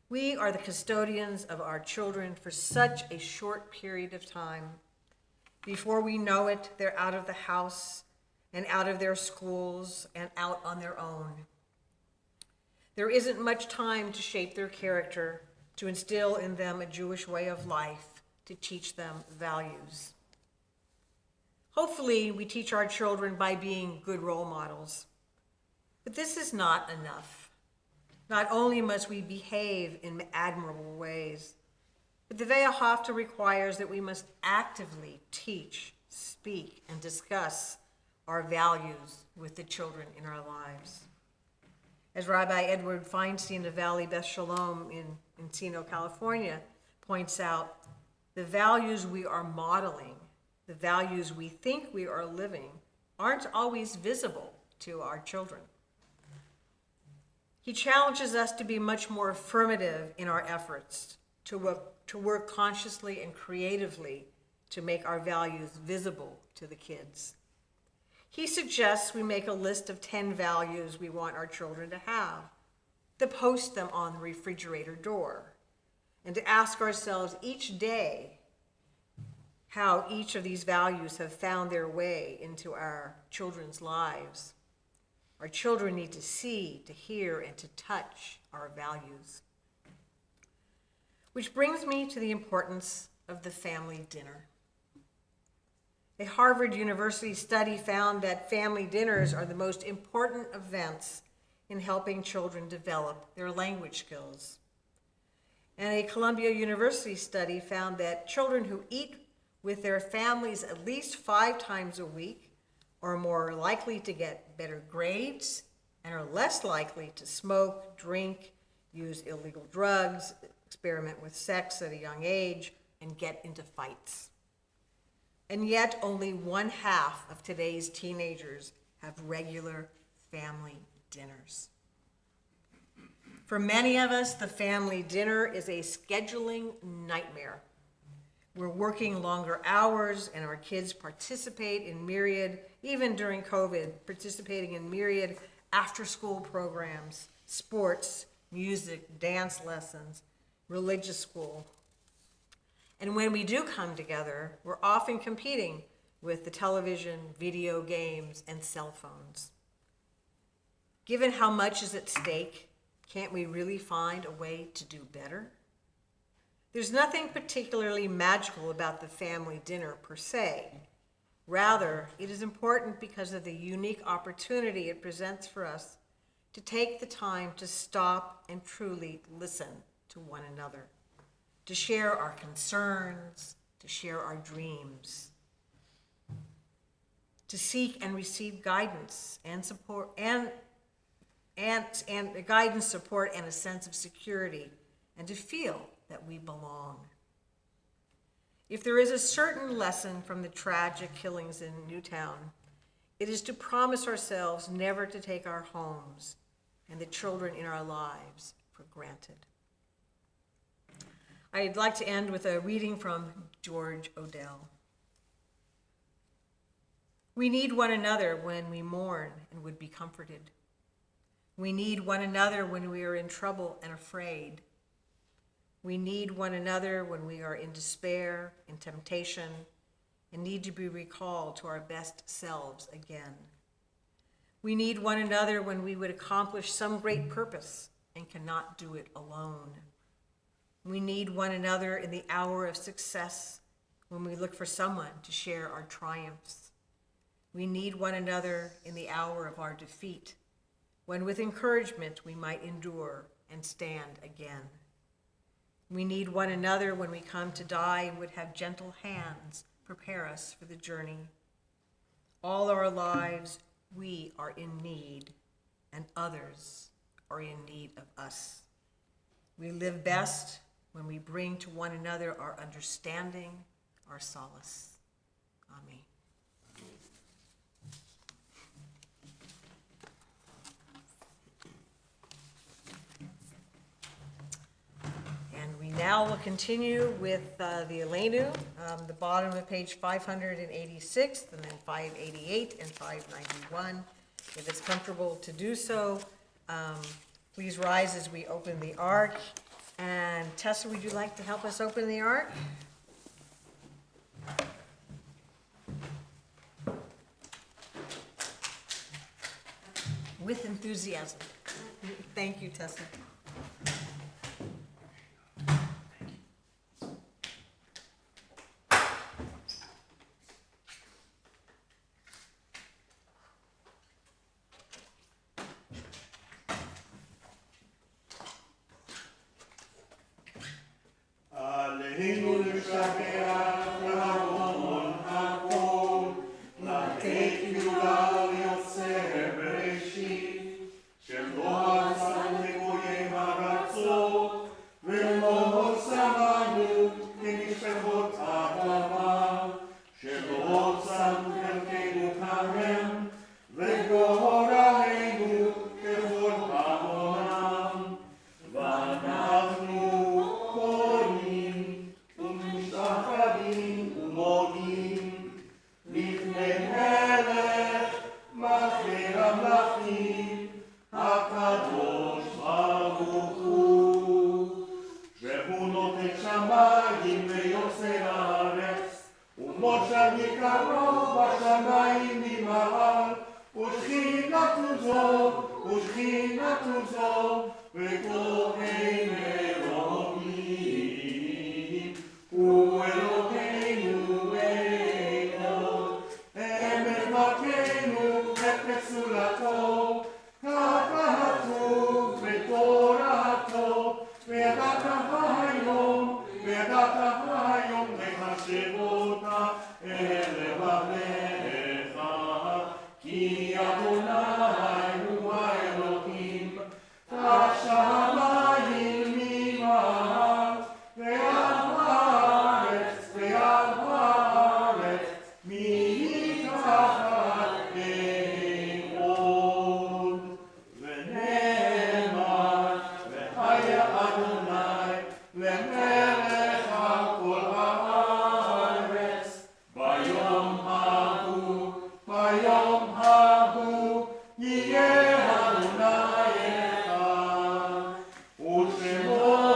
We are the custodians of our children for such a short period of time. Before we know it, they're out of the house and out of their schools and out on their own. There isn't much time to shape their character, to instill in them a Jewish way of life, to teach them values. Hopefully, we teach our children by being good role models. But this is not enough. Not only must we behave in admirable ways, but the Ve'ahavta requires that we must actively teach, speak, and discuss our values with the children in our lives. As Rabbi Edward Feinstein of Valley Beth Shalom in Encino, California, points out, the values we are modeling, the values we think we are living, aren't always visible to our children. He challenges us to be much more affirmative in our efforts, to work consciously and creatively to make our values visible to the kids. He suggests we make a list of 10 values we want our children to have, to post them on the refrigerator door, and to ask ourselves each day how each of these values have found their way into our children's lives. Our children need to see, to hear, and to touch our values. Which brings me to the importance of the family dinner. A Harvard University study found that family dinners are the most important events in helping children develop their language skills. And a Columbia University study found that children who eat with their families at least 5 times a week are more likely to get better grades and are less likely to smoke, drink, use illegal drugs, experiment with sex at a young age, and get into fights. And yet only 1/2 of today's teenagers have regular family dinners. For many of us, the family dinner is a scheduling nightmare. We're working longer hours, and our kids participate in myriad, even during COVID, participating in myriad after-school programs, sports, music, dance lessons, religious school. And when we do come together, we're often competing with the television, video games, and cell phones. Given how much is at stake, can't we really find a way to do better? There's nothing particularly magical about the family dinner per se. Rather, it is important because of the unique opportunity it presents for us to take the time to stop and truly listen to one another, to share our concerns, to share our dreams, to seek and receive guidance and support, and guidance, support, and a sense of security, and to feel that we belong. If there is a certain lesson from the tragic killings in Newtown, it is to promise ourselves never to take our homes and the children in our lives for granted. I'd like to end with a reading from George Odell. We need one another when we mourn and would be comforted. We need one another when we are in trouble and afraid. We need one another when we are in despair, in temptation, and need to be recalled to our best selves again. We need one another when we would accomplish some great purpose and cannot do it alone. We need one another in the hour of success when we look for someone to share our triumphs. We need one another in the hour of our defeat, when with encouragement we might endure and stand again. We need one another when we come to die and would have gentle hands prepare us for the journey. All our lives we are in need, and others are in need of us. We live best when we bring to one another our understanding, our solace. Amen. And we now will continue with the Aleinu, the bottom of page 586, and then 588 and 591. If it's comfortable to do so, please rise as we open the Ark. And Tessa, would you like to help us open the Ark? With enthusiasm. Thank you, Tessa. עלינו לשבח ולהרון הכל, לתת גאולה ליוצר בראשית, שלא עשה לגויי ארצו, ולא עושה לנו כמשפחות אדמה, שלא שם חלקנו כרם, וגורלנו ככל העולם, ואנחנו קוראים ומשתחווים ומודים לפני מלך מלכי המלכים הקדוש ברוך הוא, שהוא נותן שמיים ויוצר הארץ, ומשה מקרוב בשמיים ממעל, ושכינתנו זו וכהן אלוהים, הוא אלוהינו אחד, אמת מלכנו את פסולתו, כתוב בתורתו, וידעת היום לחשב אותה אל לבביך, כי אדוני הוא האלוהים, השמיים ממעל, ועל הארץ מתחת אין עוד. ונאמר, והיה אדוני למלך על כל הארץ, ביום ההוא יהיה אדוני אחד, ושמו אחד.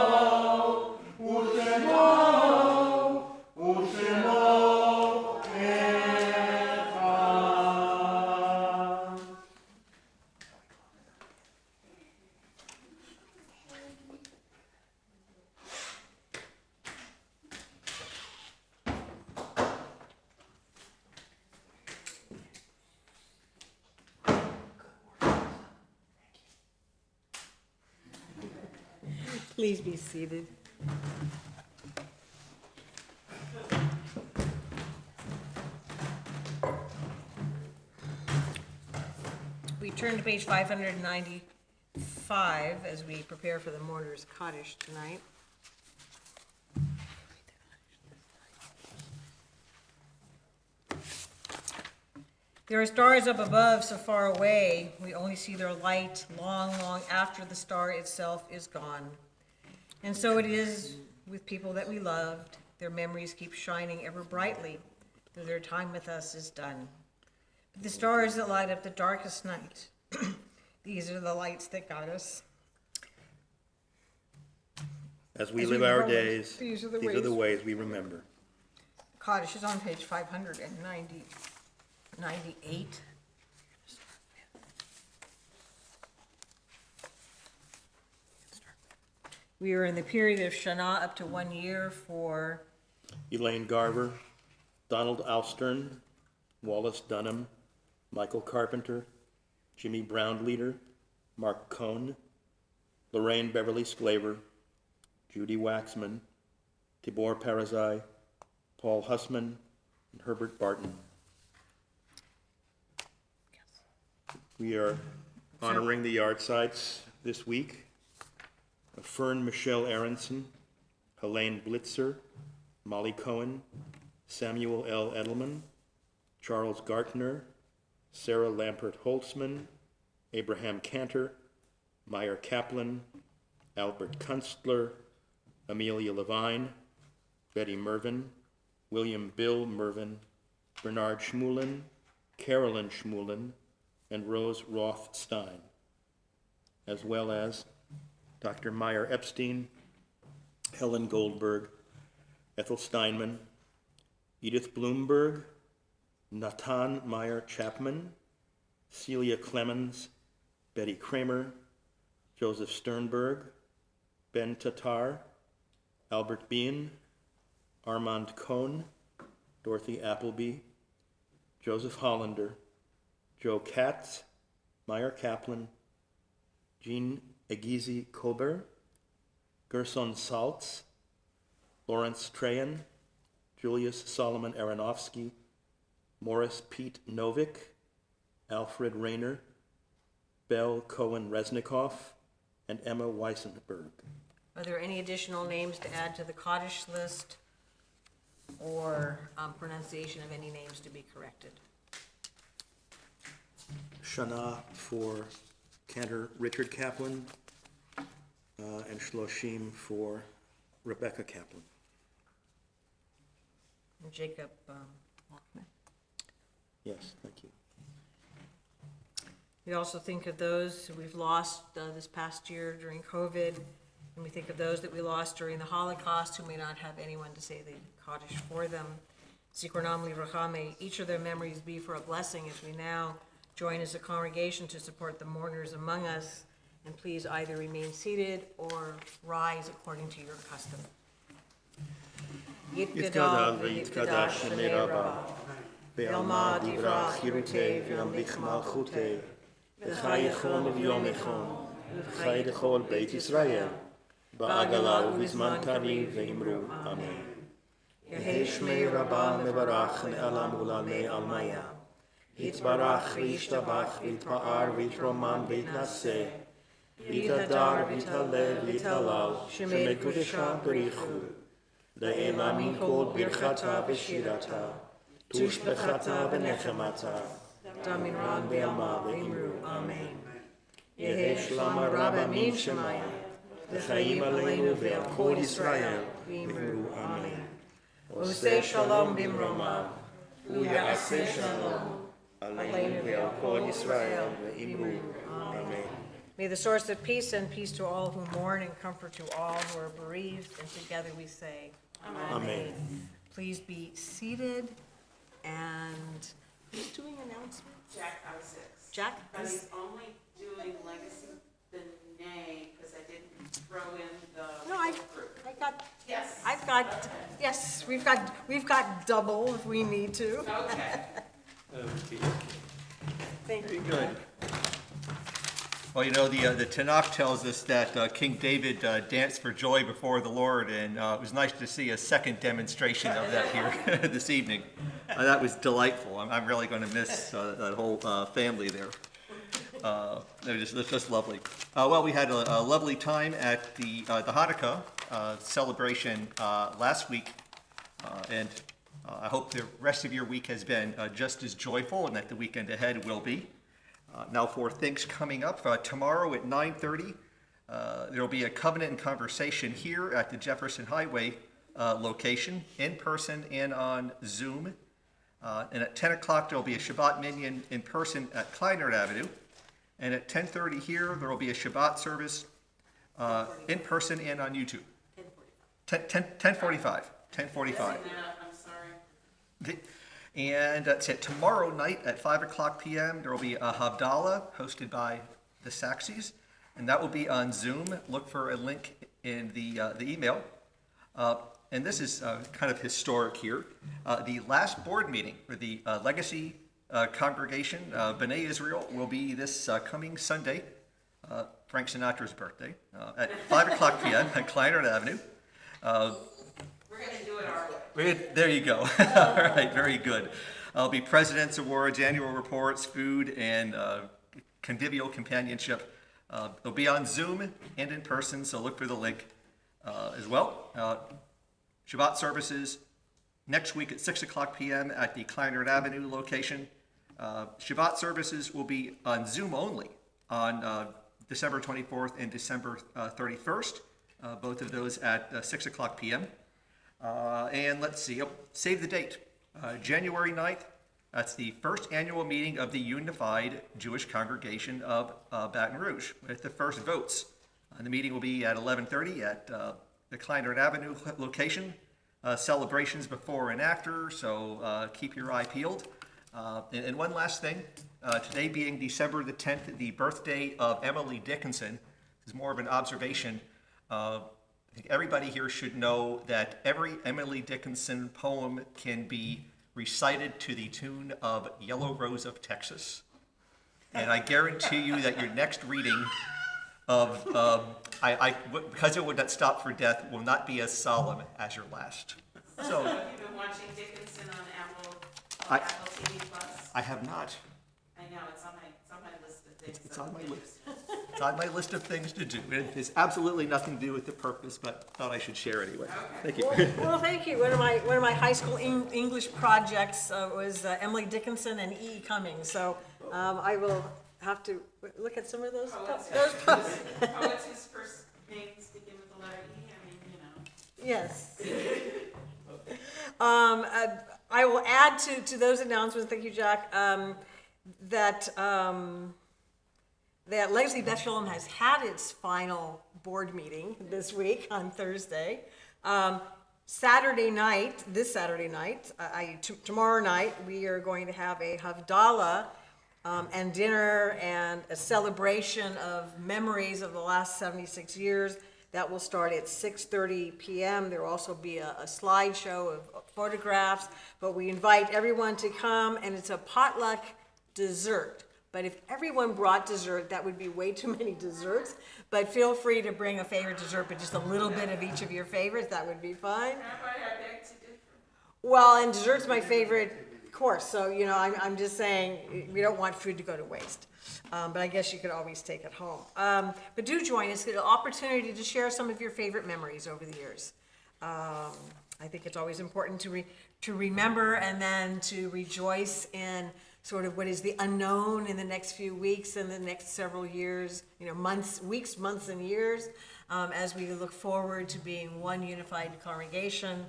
Please be seated. We turn to page 595 as we prepare for the mourner's Kaddish tonight. There are stars up above so far away, we only see their light long, long after the star itself is gone. And so it is with people that we loved. Their memories keep shining ever brightly, though their time with us is done. But the stars that light up the darkest night, these are the lights that guide us. As we As live we our roll, days, these are these the are the ways. ways we remember. Kaddish is on page 598. We are in the period of Shana up to 1 year for Elaine Garver, Donald Alstern, Wallace Dunham, Michael Carpenter, Jimmy Brown Leader, Mark Cohn, Lorraine Beverly Sclaver, Judy Waxman, Tibor Parazai, Paul Hussman, and Herbert Barton. We are honoring the yard sites this week. Fern Michelle Aronson, Helene Blitzer, Molly Cohen, Samuel L. Edelman, Charles Gartner, Sarah Lampert Holtzman, Abraham Cantor, Meyer Kaplan, Albert Kunstler, Amelia Levine, Betty Mervin, William Bill Mervin, Bernard Schmulin, Carolyn Schmulin, and Rose Rothstein, as well as Dr. Meyer Epstein, Helen Goldberg, Ethel Steinman, Edith Bloomberg, Natan Meyer Chapman, Celia Clemens, Betty Kramer, Joseph Sternberg, Ben Tatar, Albert Bean, Armand Cohn, Dorothy Appleby, Joseph Hollander, Joe Katz, Meyer Kaplan, Jean Egizi Kober, Gerson Saltz, Lawrence Trahan, Julius Solomon Aronofsky, Morris Pete Novick, Alfred Rayner, Belle Cohen Resnikoff, and Emma Weissenberg. Are there any additional names to add to the Kaddish list or pronunciation of any names to be corrected? Shana for Cantor Richard Kaplan, and Shloshim for Rebecca Kaplan. And Jacob Walkman. Yes, thank you. We also think of those who we've lost this past year during COVID, and we think of those that we lost during the Holocaust who may not have anyone to say the Kaddish for them. Zikronam Livracha, may each of their memories be for a blessing as we now join as a congregation to support the mourners among us. And please either remain seated or rise according to your custom. Yitkadal v'yitkadash Shemei Rabbah, Be'alma divrach chirutei v'yamlich malchutei, v'chai echon v'yom echon, v'chai dechol Beit Yisrael, ba'agala u'bizman kariv v'imru, Amen. Yehei Shmei Rabbah mevarach ne'alam u'lalmei almaya, yitbarach v'yishtabach v'yitpa'ar v'yitromam v'yitnaseh, v'yitadar v'yithalel v'yithalal, Shemei Kudesha b'richu, Le'ema mikol birchata v'shirata, tushbechata v'nechemata, Daminran be'alma ve'imru, Amen. Yehi Shlama Rabba Min Shemaya, V'chaim aleinu ve'al kol Yisrael, ve'imru, Amen. Oseh Shalom Bimromav, U'ya'aseh shalom, aleinu ve'al kol Yisrael, ve'imru, Amen. May the source of peace send peace to all who mourn and comfort to all who are bereaved, and together we say, Amen. Please be seated, and who's doing announcements? Jack Isaacs. Jack? But he's only doing legacy the nay, because I didn't throw in the No, group. Yes. Yes, we've got double if we need to. Okay. Thank you. Good. Well, you know, the Tanakh tells us that King David danced for joy before the Lord, and it was nice to see a second demonstration of that here this evening. That was delightful. I'm really going to miss that whole family there. It's just lovely. Well, we had a lovely time at the Hanukkah celebration last week, and I hope the rest of your week has been just as joyful and that the weekend ahead will be. Now for things coming up, tomorrow at 9:30, there will be a covenant and conversation here at the Jefferson Highway location, in person and on Zoom. And at 10 o'clock, there will be a Shabbat minyan in person at Kleinert Avenue. And at 10:30 here, there will be a Shabbat service in person and on YouTube. 10:45. 10:45. I'm sorry. And that's it. Tomorrow night at 5 o'clock p.m., there will be a Havdalah hosted by the Saxes, and that will be on Zoom. Look for a link in the email. And this is kind of historic here. The last board meeting for the Legacy congregation, B'nai Israel, will be this coming Sunday, Frank Sinatra's birthday, at 5 o'clock p.m. at Kleinert Avenue. We're going to do it our way. There you go. All right, very good. I'll be President's Awards, annual reports, food, and convivial companionship. They'll be on Zoom and in person, so look for the link as well. Shabbat services next week at 6 o'clock p.m. at the Kleinert Avenue location. Shabbat services will be on Zoom only on December 24th and December 31st, both of those at 6 o'clock p.m. And let's see, save the date, January 9th. That's the first annual meeting of the Unified Jewish Congregation of Baton Rouge, with the first votes. The meeting will be at 11:30 at the Kleinert Avenue location. Celebrations before and after, so keep your eye peeled. And one last thing, today being December the 10th, the birthday of Emily Dickinson, this is more of an observation. I think everybody here should know that every Emily Dickinson poem can be recited to the tune of Yellow Rose of Texas. And I guarantee you that your next reading of, because it would not stop for death, will not be as solemn as your last. So, Have you been watching Dickinson on Apple TV Plus? I have not. I know, it's on my list of things. It's on my list. It's on my list of things to do. It has absolutely nothing to do with the purpose, but thought I should share anyway. Thank you. Well, thank you. One of my high school English projects was Emily Dickinson and E. Cummings. So I will have to look at some of those posts. Poets whose first names begin with the letter E, I mean, you know. Yes. I will add to those announcements, thank you, Jack, that Legacy Beth Shalom has had its final board meeting this week on Thursday. Saturday night, tomorrow night, we are going to have a Havdalah and dinner and a celebration of memories of the last 76 years. That will start at 6:30 p.m. There will also be a slideshow of photographs, but we invite everyone to come, and it's a potluck dessert. But if everyone brought dessert, that would be way too many desserts. But feel free to bring a favorite dessert, but just a little bit of each of your favorites. That would be fine. Well, and dessert's my favorite course, so I'm just saying we don't want food to go to waste. But I guess you could always take it home. But do join us. Get an opportunity to share some of your favorite memories over the years. I think it's always important to remember and then to rejoice in sort of what is the unknown in the next few weeks and the next several years, weeks, months, and years, as we look forward to being one unified congregation.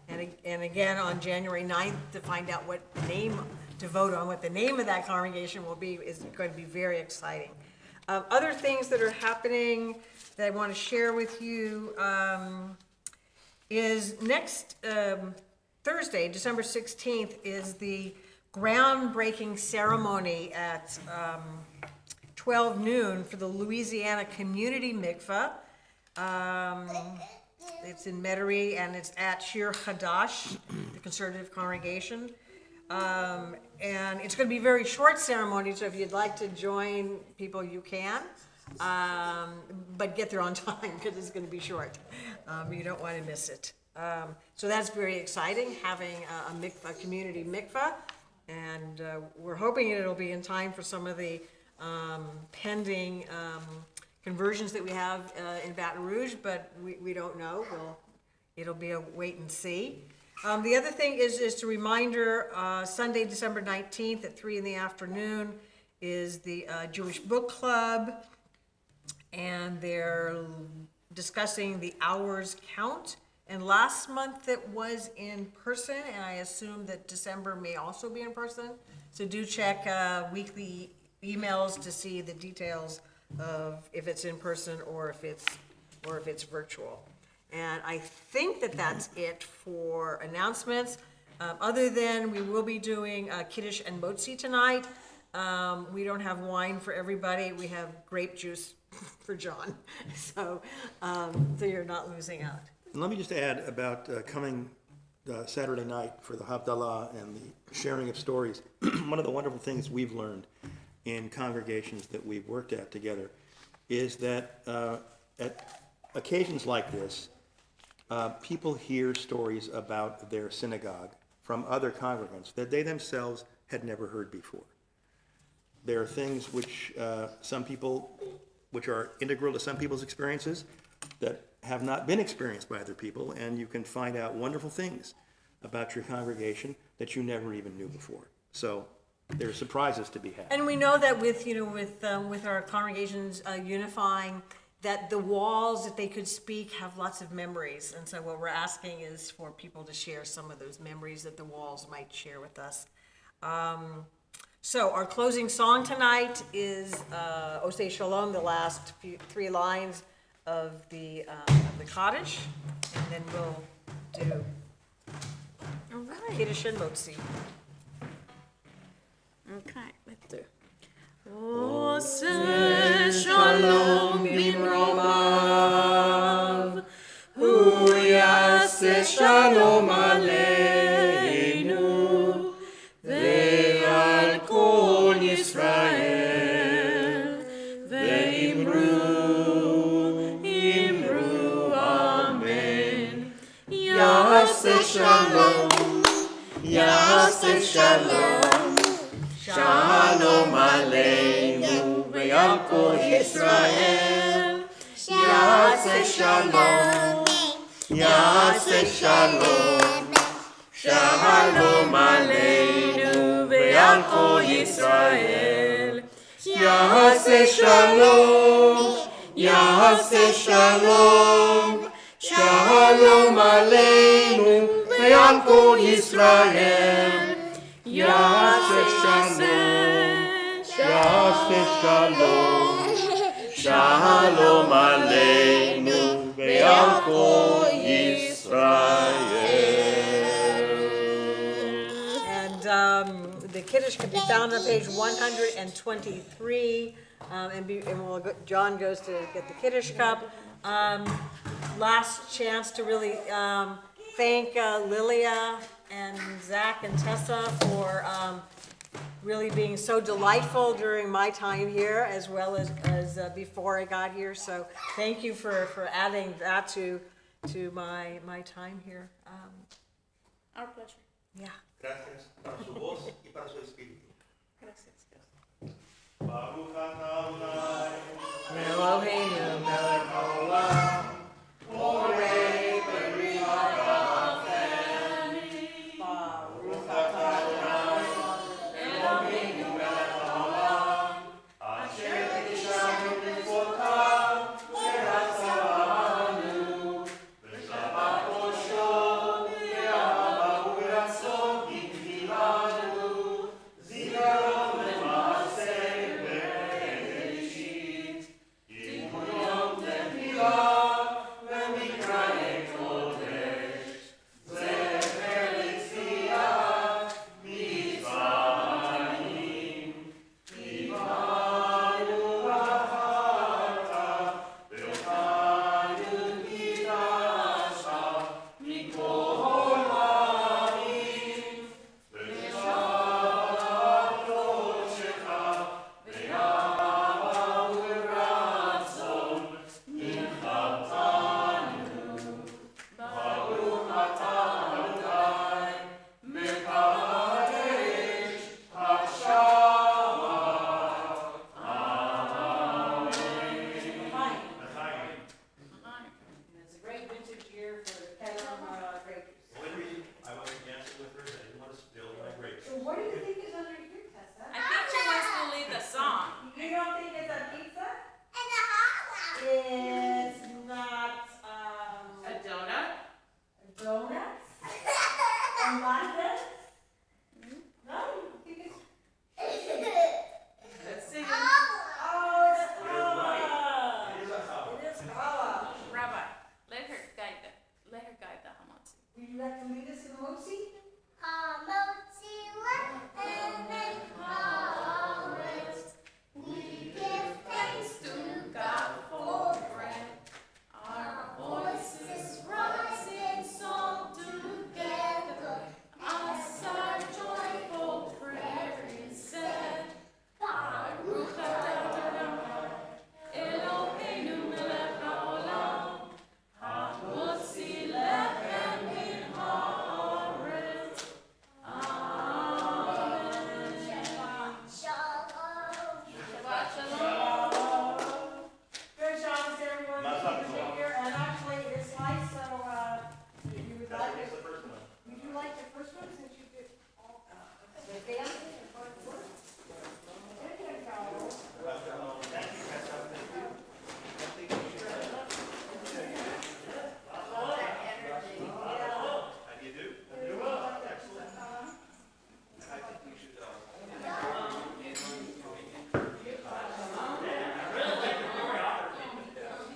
And again, on January 9th, to find out to vote on what the name of that congregation will be is going to be very exciting. Other things that are happening that I want to share with you is next Thursday, December 16th, is the groundbreaking ceremony at 12 noon for the Louisiana Community Mikveh. It's in Metairie, and it's at Shir Hadash, the conservative congregation. And it's going to be a very short ceremony, so if you'd like to join people, you can. But get there on time, because it's going to be short. You don't want to miss it. So that's very exciting, having a community mikveh. And we're hoping it'll be in time for some of the pending conversions that we have in Baton Rouge, but we don't know. It'll be a wait and see. The other thing is just a reminder, Sunday, December 19th at 3 in the afternoon is the Jewish Book Club, and they're discussing the hours count. And last month it was in person, and I assume that December may also be in person. So do check weekly emails to see the details of if it's in person or if it's virtual. And I think that that's it for announcements. Other than we will be doing Kiddush and Motzi tonight. We don't have wine for everybody. We have grape juice for John. So you're not losing out. And let me just add about coming Saturday night for the Havdalah and the sharing of stories. One of the wonderful things we've learned in congregations that we've worked at together is that at occasions like this, people hear stories about their synagogue from other congregants that they themselves had never heard before. There are things which which are integral to some people's experiences that have not been experienced by other people, and you can find out wonderful things about your congregation that you never even knew before. So there are surprises to be had. And we know that with our congregations unifying, that the walls, if they could speak, have lots of memories. And so what we're asking is for people to share some of those memories that the walls might share with us. So our closing song tonight is Osei Shalom, the last three lines of the Kaddish, and then we'll do Kiddush and Motzi. Okay, let's do. Oseh shalom bimromav, hu yaseh shalom aleinu, ve'al kol Yisrael, ve'imru amen. Yaseh shalom, Shalom Aleinu ve'al kol Yisrael. Yaseh shalom, Yaseh shalom. Shalom Aleinu ve'al kol Yisrael. Yaseh shalom, Yaseh shalom. Shalom Aleinu ve'al kol Yisrael. Yaseh shalom, shalom aleinu ve'al kol Yisrael. And the Kiddush can be found on page 123, John goes to get the Kiddush cup. Last chance to really thank Lilia and Zach and Tessa for really being so delightful during my time here, as well as before I got here. So thank you for adding that to my time here. Our pleasure. Yeah. Gracias para su voz y para su espíritu. Gracias. Baruch atah Adonai, Eloheinu melech haolam, borei peri ha'gafen. Baruch atah Adonai, Eloheinu melech haolam, asher קידשנו ברכותיו ורצה בנו, ושבת ראשו באהבה וברצון הגדילנו, זיכרון למעשה ואמת אישית, תיקון יום You like it? No? Let's sing it. Oh, it's Chava. It is Chava. Rabbi, let her guide the Hamatzi. Would you like to lead us in the Motzi? We give thanks to God for bread. Our voices rise in song together. As our joyful prayer is said. Baruch atah Eloheinu melech haolam, hamotzi lechem min haaretz. Amen. Shabbat shalom. Good job, everyone. Thank you for being here. And actually, it's nice, so, you would like it. Would you like the first one since you did all, the dancing and part of the work? There you go.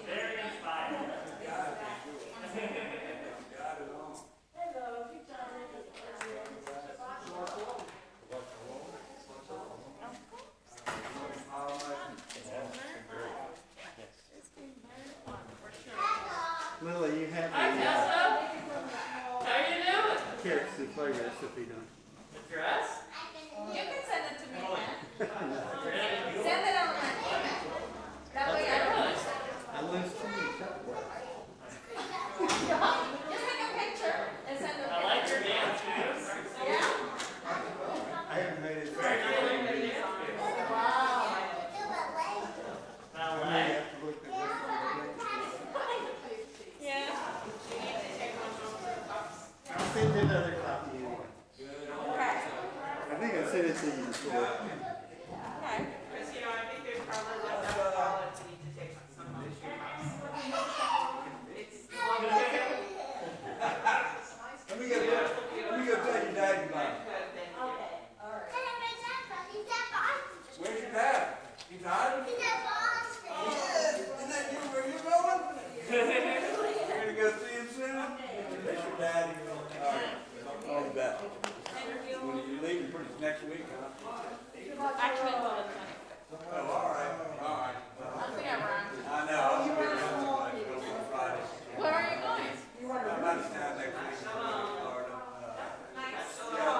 Very inspiring. Hello, good job. Lily, you have Hi, the Tessa. How you doing? carrot souffle recipe done. The dress? You can send it to me, man. Send it on my email. That way I don't. I lose too many Tupperware. Just take a picture and send it. I like your dance moves. Yeah? I haven't made it. Very good with your dance moves. Wow. Ballet. Yeah. I'll send you another copy. Okay. I think I sent it to you before. Okay. Because, I think there's probably enough quality to take some of the shoe It's Let me go tell your daddy about it. Okay, all right. Where's your dad? You tired? Yes. Isn't that you where you going? You're gonna go see him soon? That's your daddy. All right. I'll call you back. When are you leaving? Pretty next week, huh? Actually, well, it's not. Oh, all right. All right. I think I rhymed. I know. I'll be around somebody. It'll be Friday. Where are you going? I'm out of town next week. Florida. Yeah,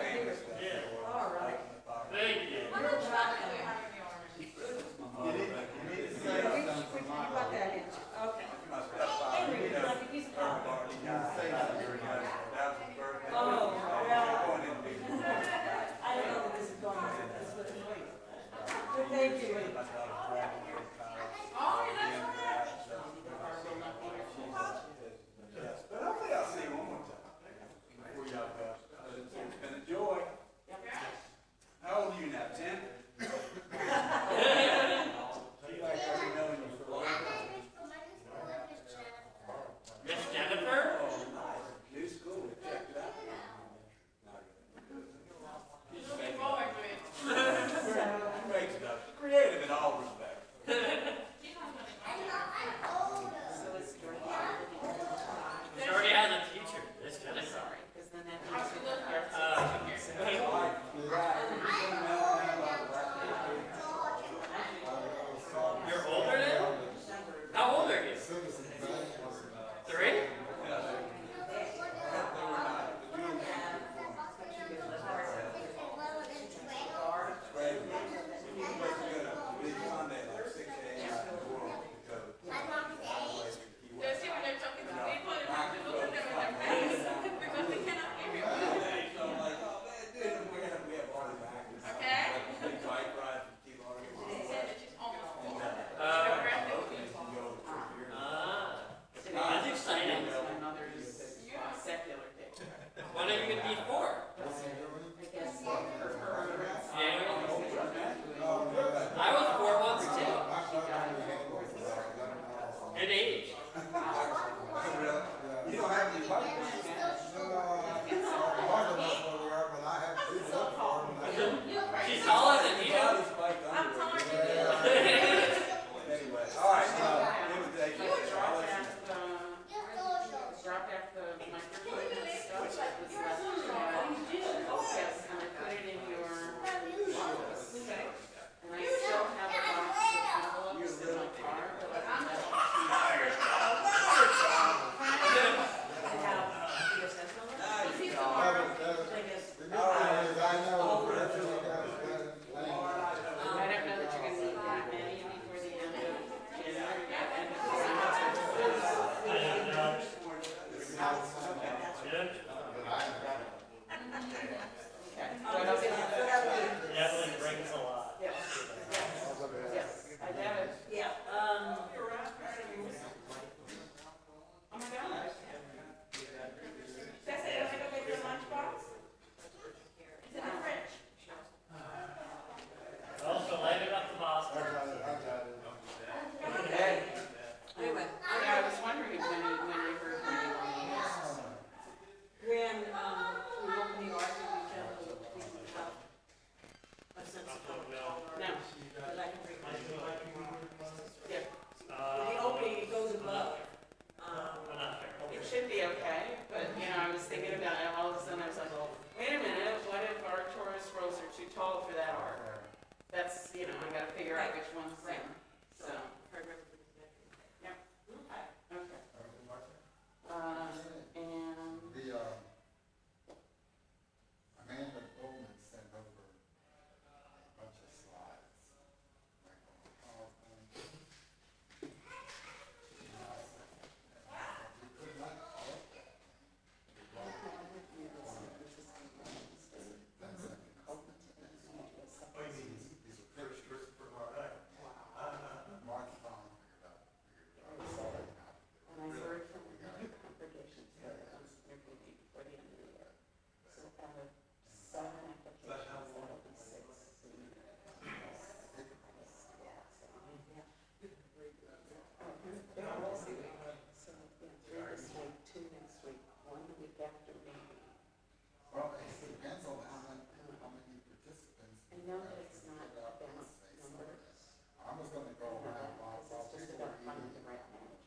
famous stuff. All right. Thank you. I'm not traveling. We have any We got that in. Okay. Henry, would you like a piece of coffee? Oh, well, I don't know that this is going to this, but thank you. Oh, you're not But hopefully I'll see you one more time before y'all go. It's been a joy. How old are you now, 10? Seems like I've been knowing you for a long time. Miss Jennifer? Oh, nice. New school. Check it out. looking forward to it. Great stuff. Creative in all respects. She already has a teacher, Miss Jennifer. Because then that How's makes she it looking? You're older now? How old are you? 3? You see when they're talking to people, you have to look at them in their face because they cannot hear you. Okay? She said that she's almost 4. Her birthday will be 4. That's exciting. my mother's secular day. When are you going to be 4? I guess for her. January? I was 4 once too. Good age. You don't have any Okay, what else? Definitely brings a lot. Yes, yes, I get it. Yeah, Oh my gosh. Jesse, you wanna go get your lunchbox? It's in the fridge. Also, light it up the Boston. Okay. anyway, Yeah, I was wondering when you heard me on the list. when, we open the art, we generally, we have a sense of how much No. because I can bring my. Yeah, For the opening, it goes above. it should be okay, but, you know, I was thinking about it, all of a sudden I was like, wait a minute, what if our Taurus rolls are too tall for that art? That's, you know, I gotta figure out which one's in, so. Yep. Okay. And, The, Amanda Bowman sent over a bunch of slides, like on PowerPoint. And I said, we could not all of that. That's like an open to this. These are pictures. Mark finally figured out. and I heard from the congregation today, I was interviewing before the end of the year. So out of 7 applications, that'll be 6. So, yeah, 3 this week, 2 next week, 1 the week after maybe. Well, it depends on how many participants. I know that it's not about numbers. I was gonna go around while It's just people about were finding eating. the right match.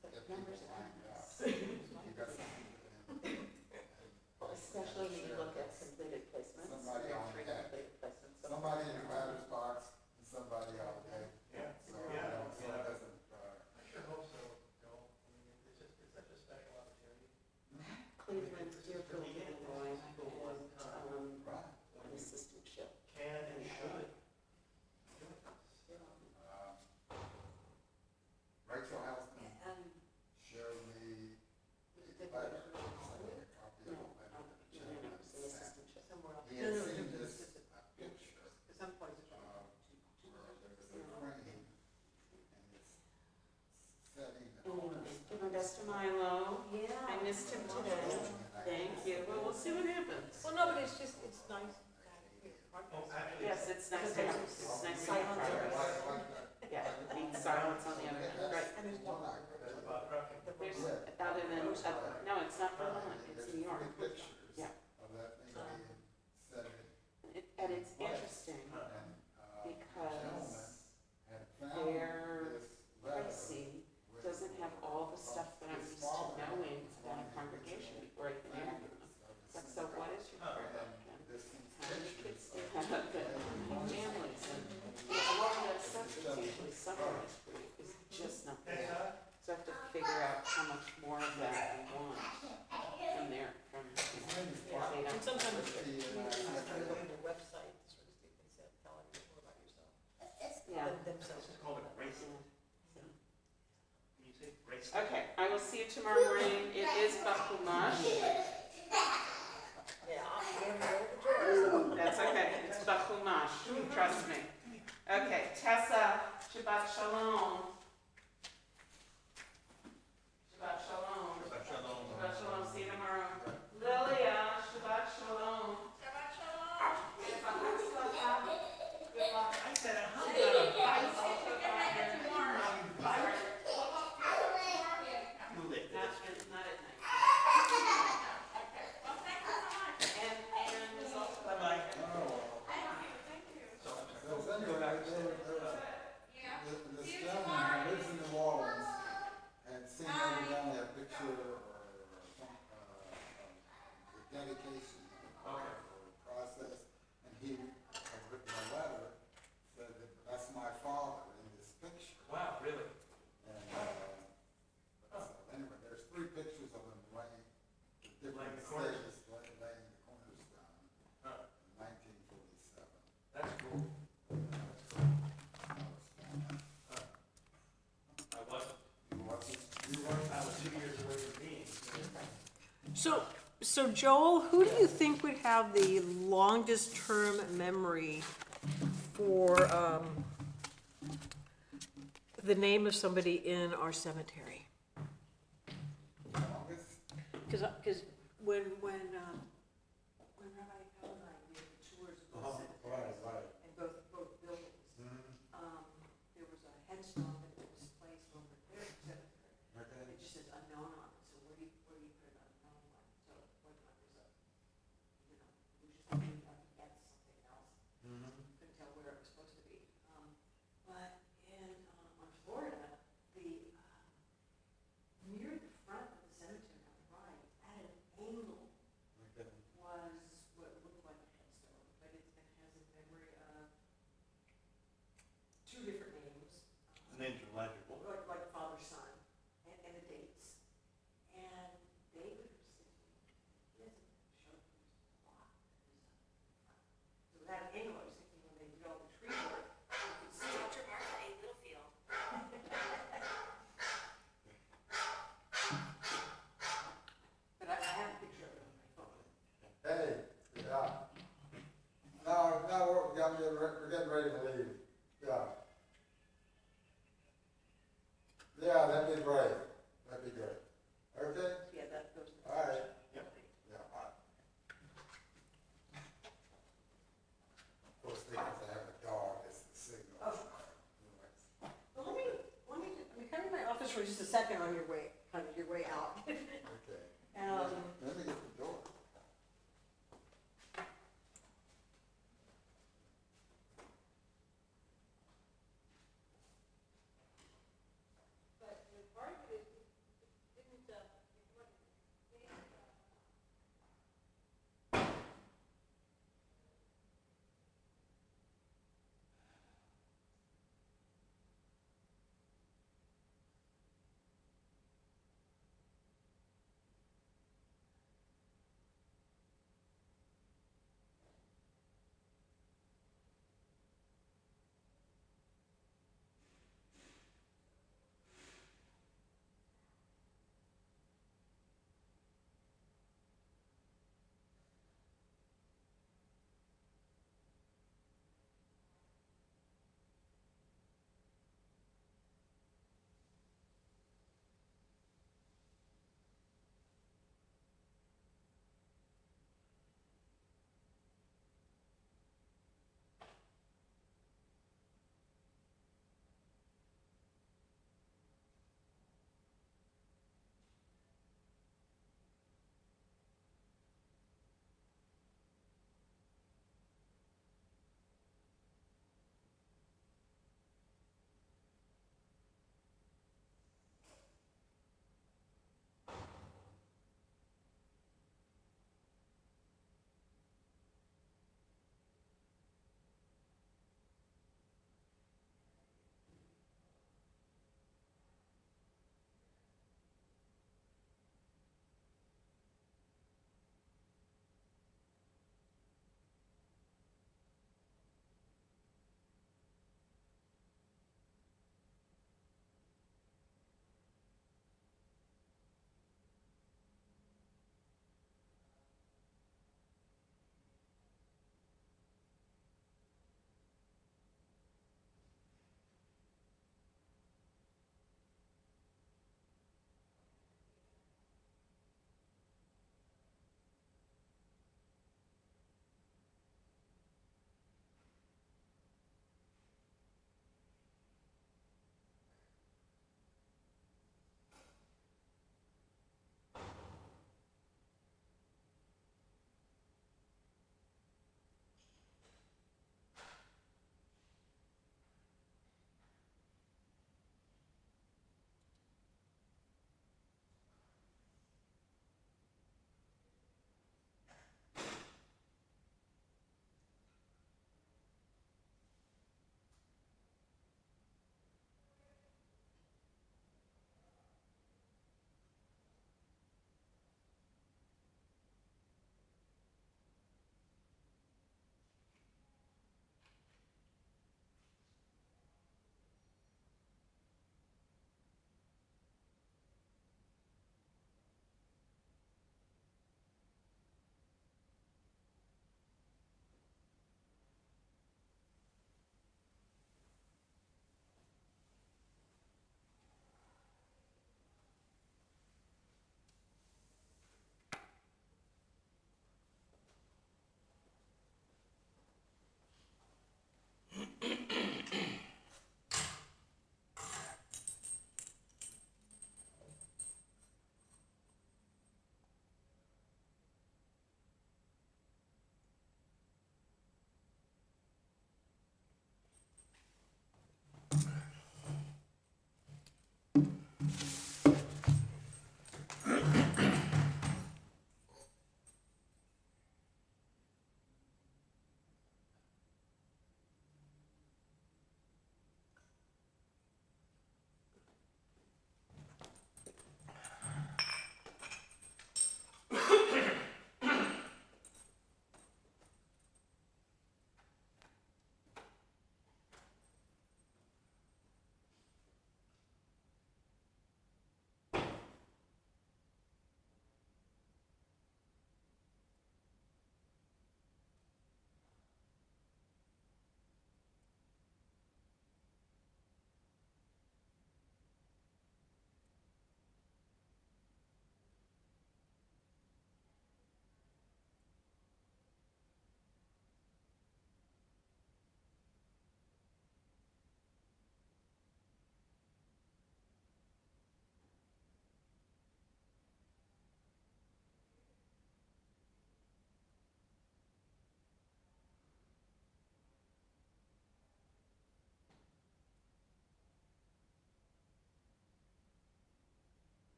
But Get people numbers lined are up. You got something. especially when you look at completed placements. Somebody There are on 3 that. completed placements. So Somebody in the batter's box and somebody out there. Yeah. So, you know, so it doesn't, I sure hope so, Joel. I mean, it's such a special opportunity. Cleveland, Deerfield, Illinois, and right. an assistantship. Can and should. Rachel Houston And showed me the letter, sent me a copy of the letter that the chairman It's an sent. assistantship. He had seen this picture some points. where there was a crane and it's setting and all this Do my best to Milo. Yeah. I missed him today. Thank you. Well, we'll see what happens. Well, no, but it's just, it's nice. Oh, actually, Yes, it's nice to have, it's nice to have progress. Yeah, it means silence on the other end, right. And there's one. that's about trucking. There's, other than, no, it's not Vermont, it's New York. pictures Yeah. of that thing being set in. And it's interesting And, because had found their this letter pricing with doesn't have all the stuff that I'm used to knowing about a congregation before I even interview them. It's like, so what is your prayer? this How many kids do you have? And families, and all of that stuff that's usually summarized for you is just not there. So I have to figure out how much more of that I want from there, from, you know, they And don't. sometimes the, you look at the website, sort of thing, they say, tell you more about yourself. Yeah. Themselves. It's called a racing. So. Can you say racing? Okay, I will see you tomorrow morning. It is Bachumash. Yeah, we have to open doors. That's okay, it's Bachumash, trust me. Okay, Tessa, Shabbat Shalom. Shabbat Shalom. Shabbat Shalom, see you tomorrow. Lilia, Shabbat Shalom. Shabbat Shalom. Good luck. I said, how about a bike? You live Not, this. not at night. And it's also. Bye-bye. So anyway, this gentleman who lives in New Orleans had seen evidently a picture or some, the dedication or process, and he had written a letter, said that that's my father in this picture. Wow, really? And, so anyway, there's 3 pictures of him laying, the Laying different the cornerstone. stages, laying the cornerstone Huh. in 1947. That's cool. I wasn't. You weren't? I was 2 years away from being. So, So Joel, who do you think would have the longest term memory for, the name of somebody in our cemetery? Cause when Rabbi Cal and I did the tours of the cemeteries and both buildings, there was a headstone that was placed over their cemetery. It just says unknown on it, so where do you put an unknown one? So what was it was just something up against something else. Couldn't tell where it was supposed to be. But on Florida, near the front of the cemetery on the right, at an angle, was what looked like a headstone, but it has a memory of two different names. Names are legible. Like father, son, and the dates. And David was sitting, he hasn't showed me a lot. So that angle, I was thinking when they did all the tree work, you could see. Dr. Martha A. Littlefield. But I have a picture of it on my phone. Hey, yeah. Now we're getting ready to leave. Yeah. Yeah, that'd be great. That'd be great. Okay? Yeah, that goes. All right. Yep. Yeah, all right. Of course, they have to have a dog as the signal. Well, let me come to my office for just a second on your way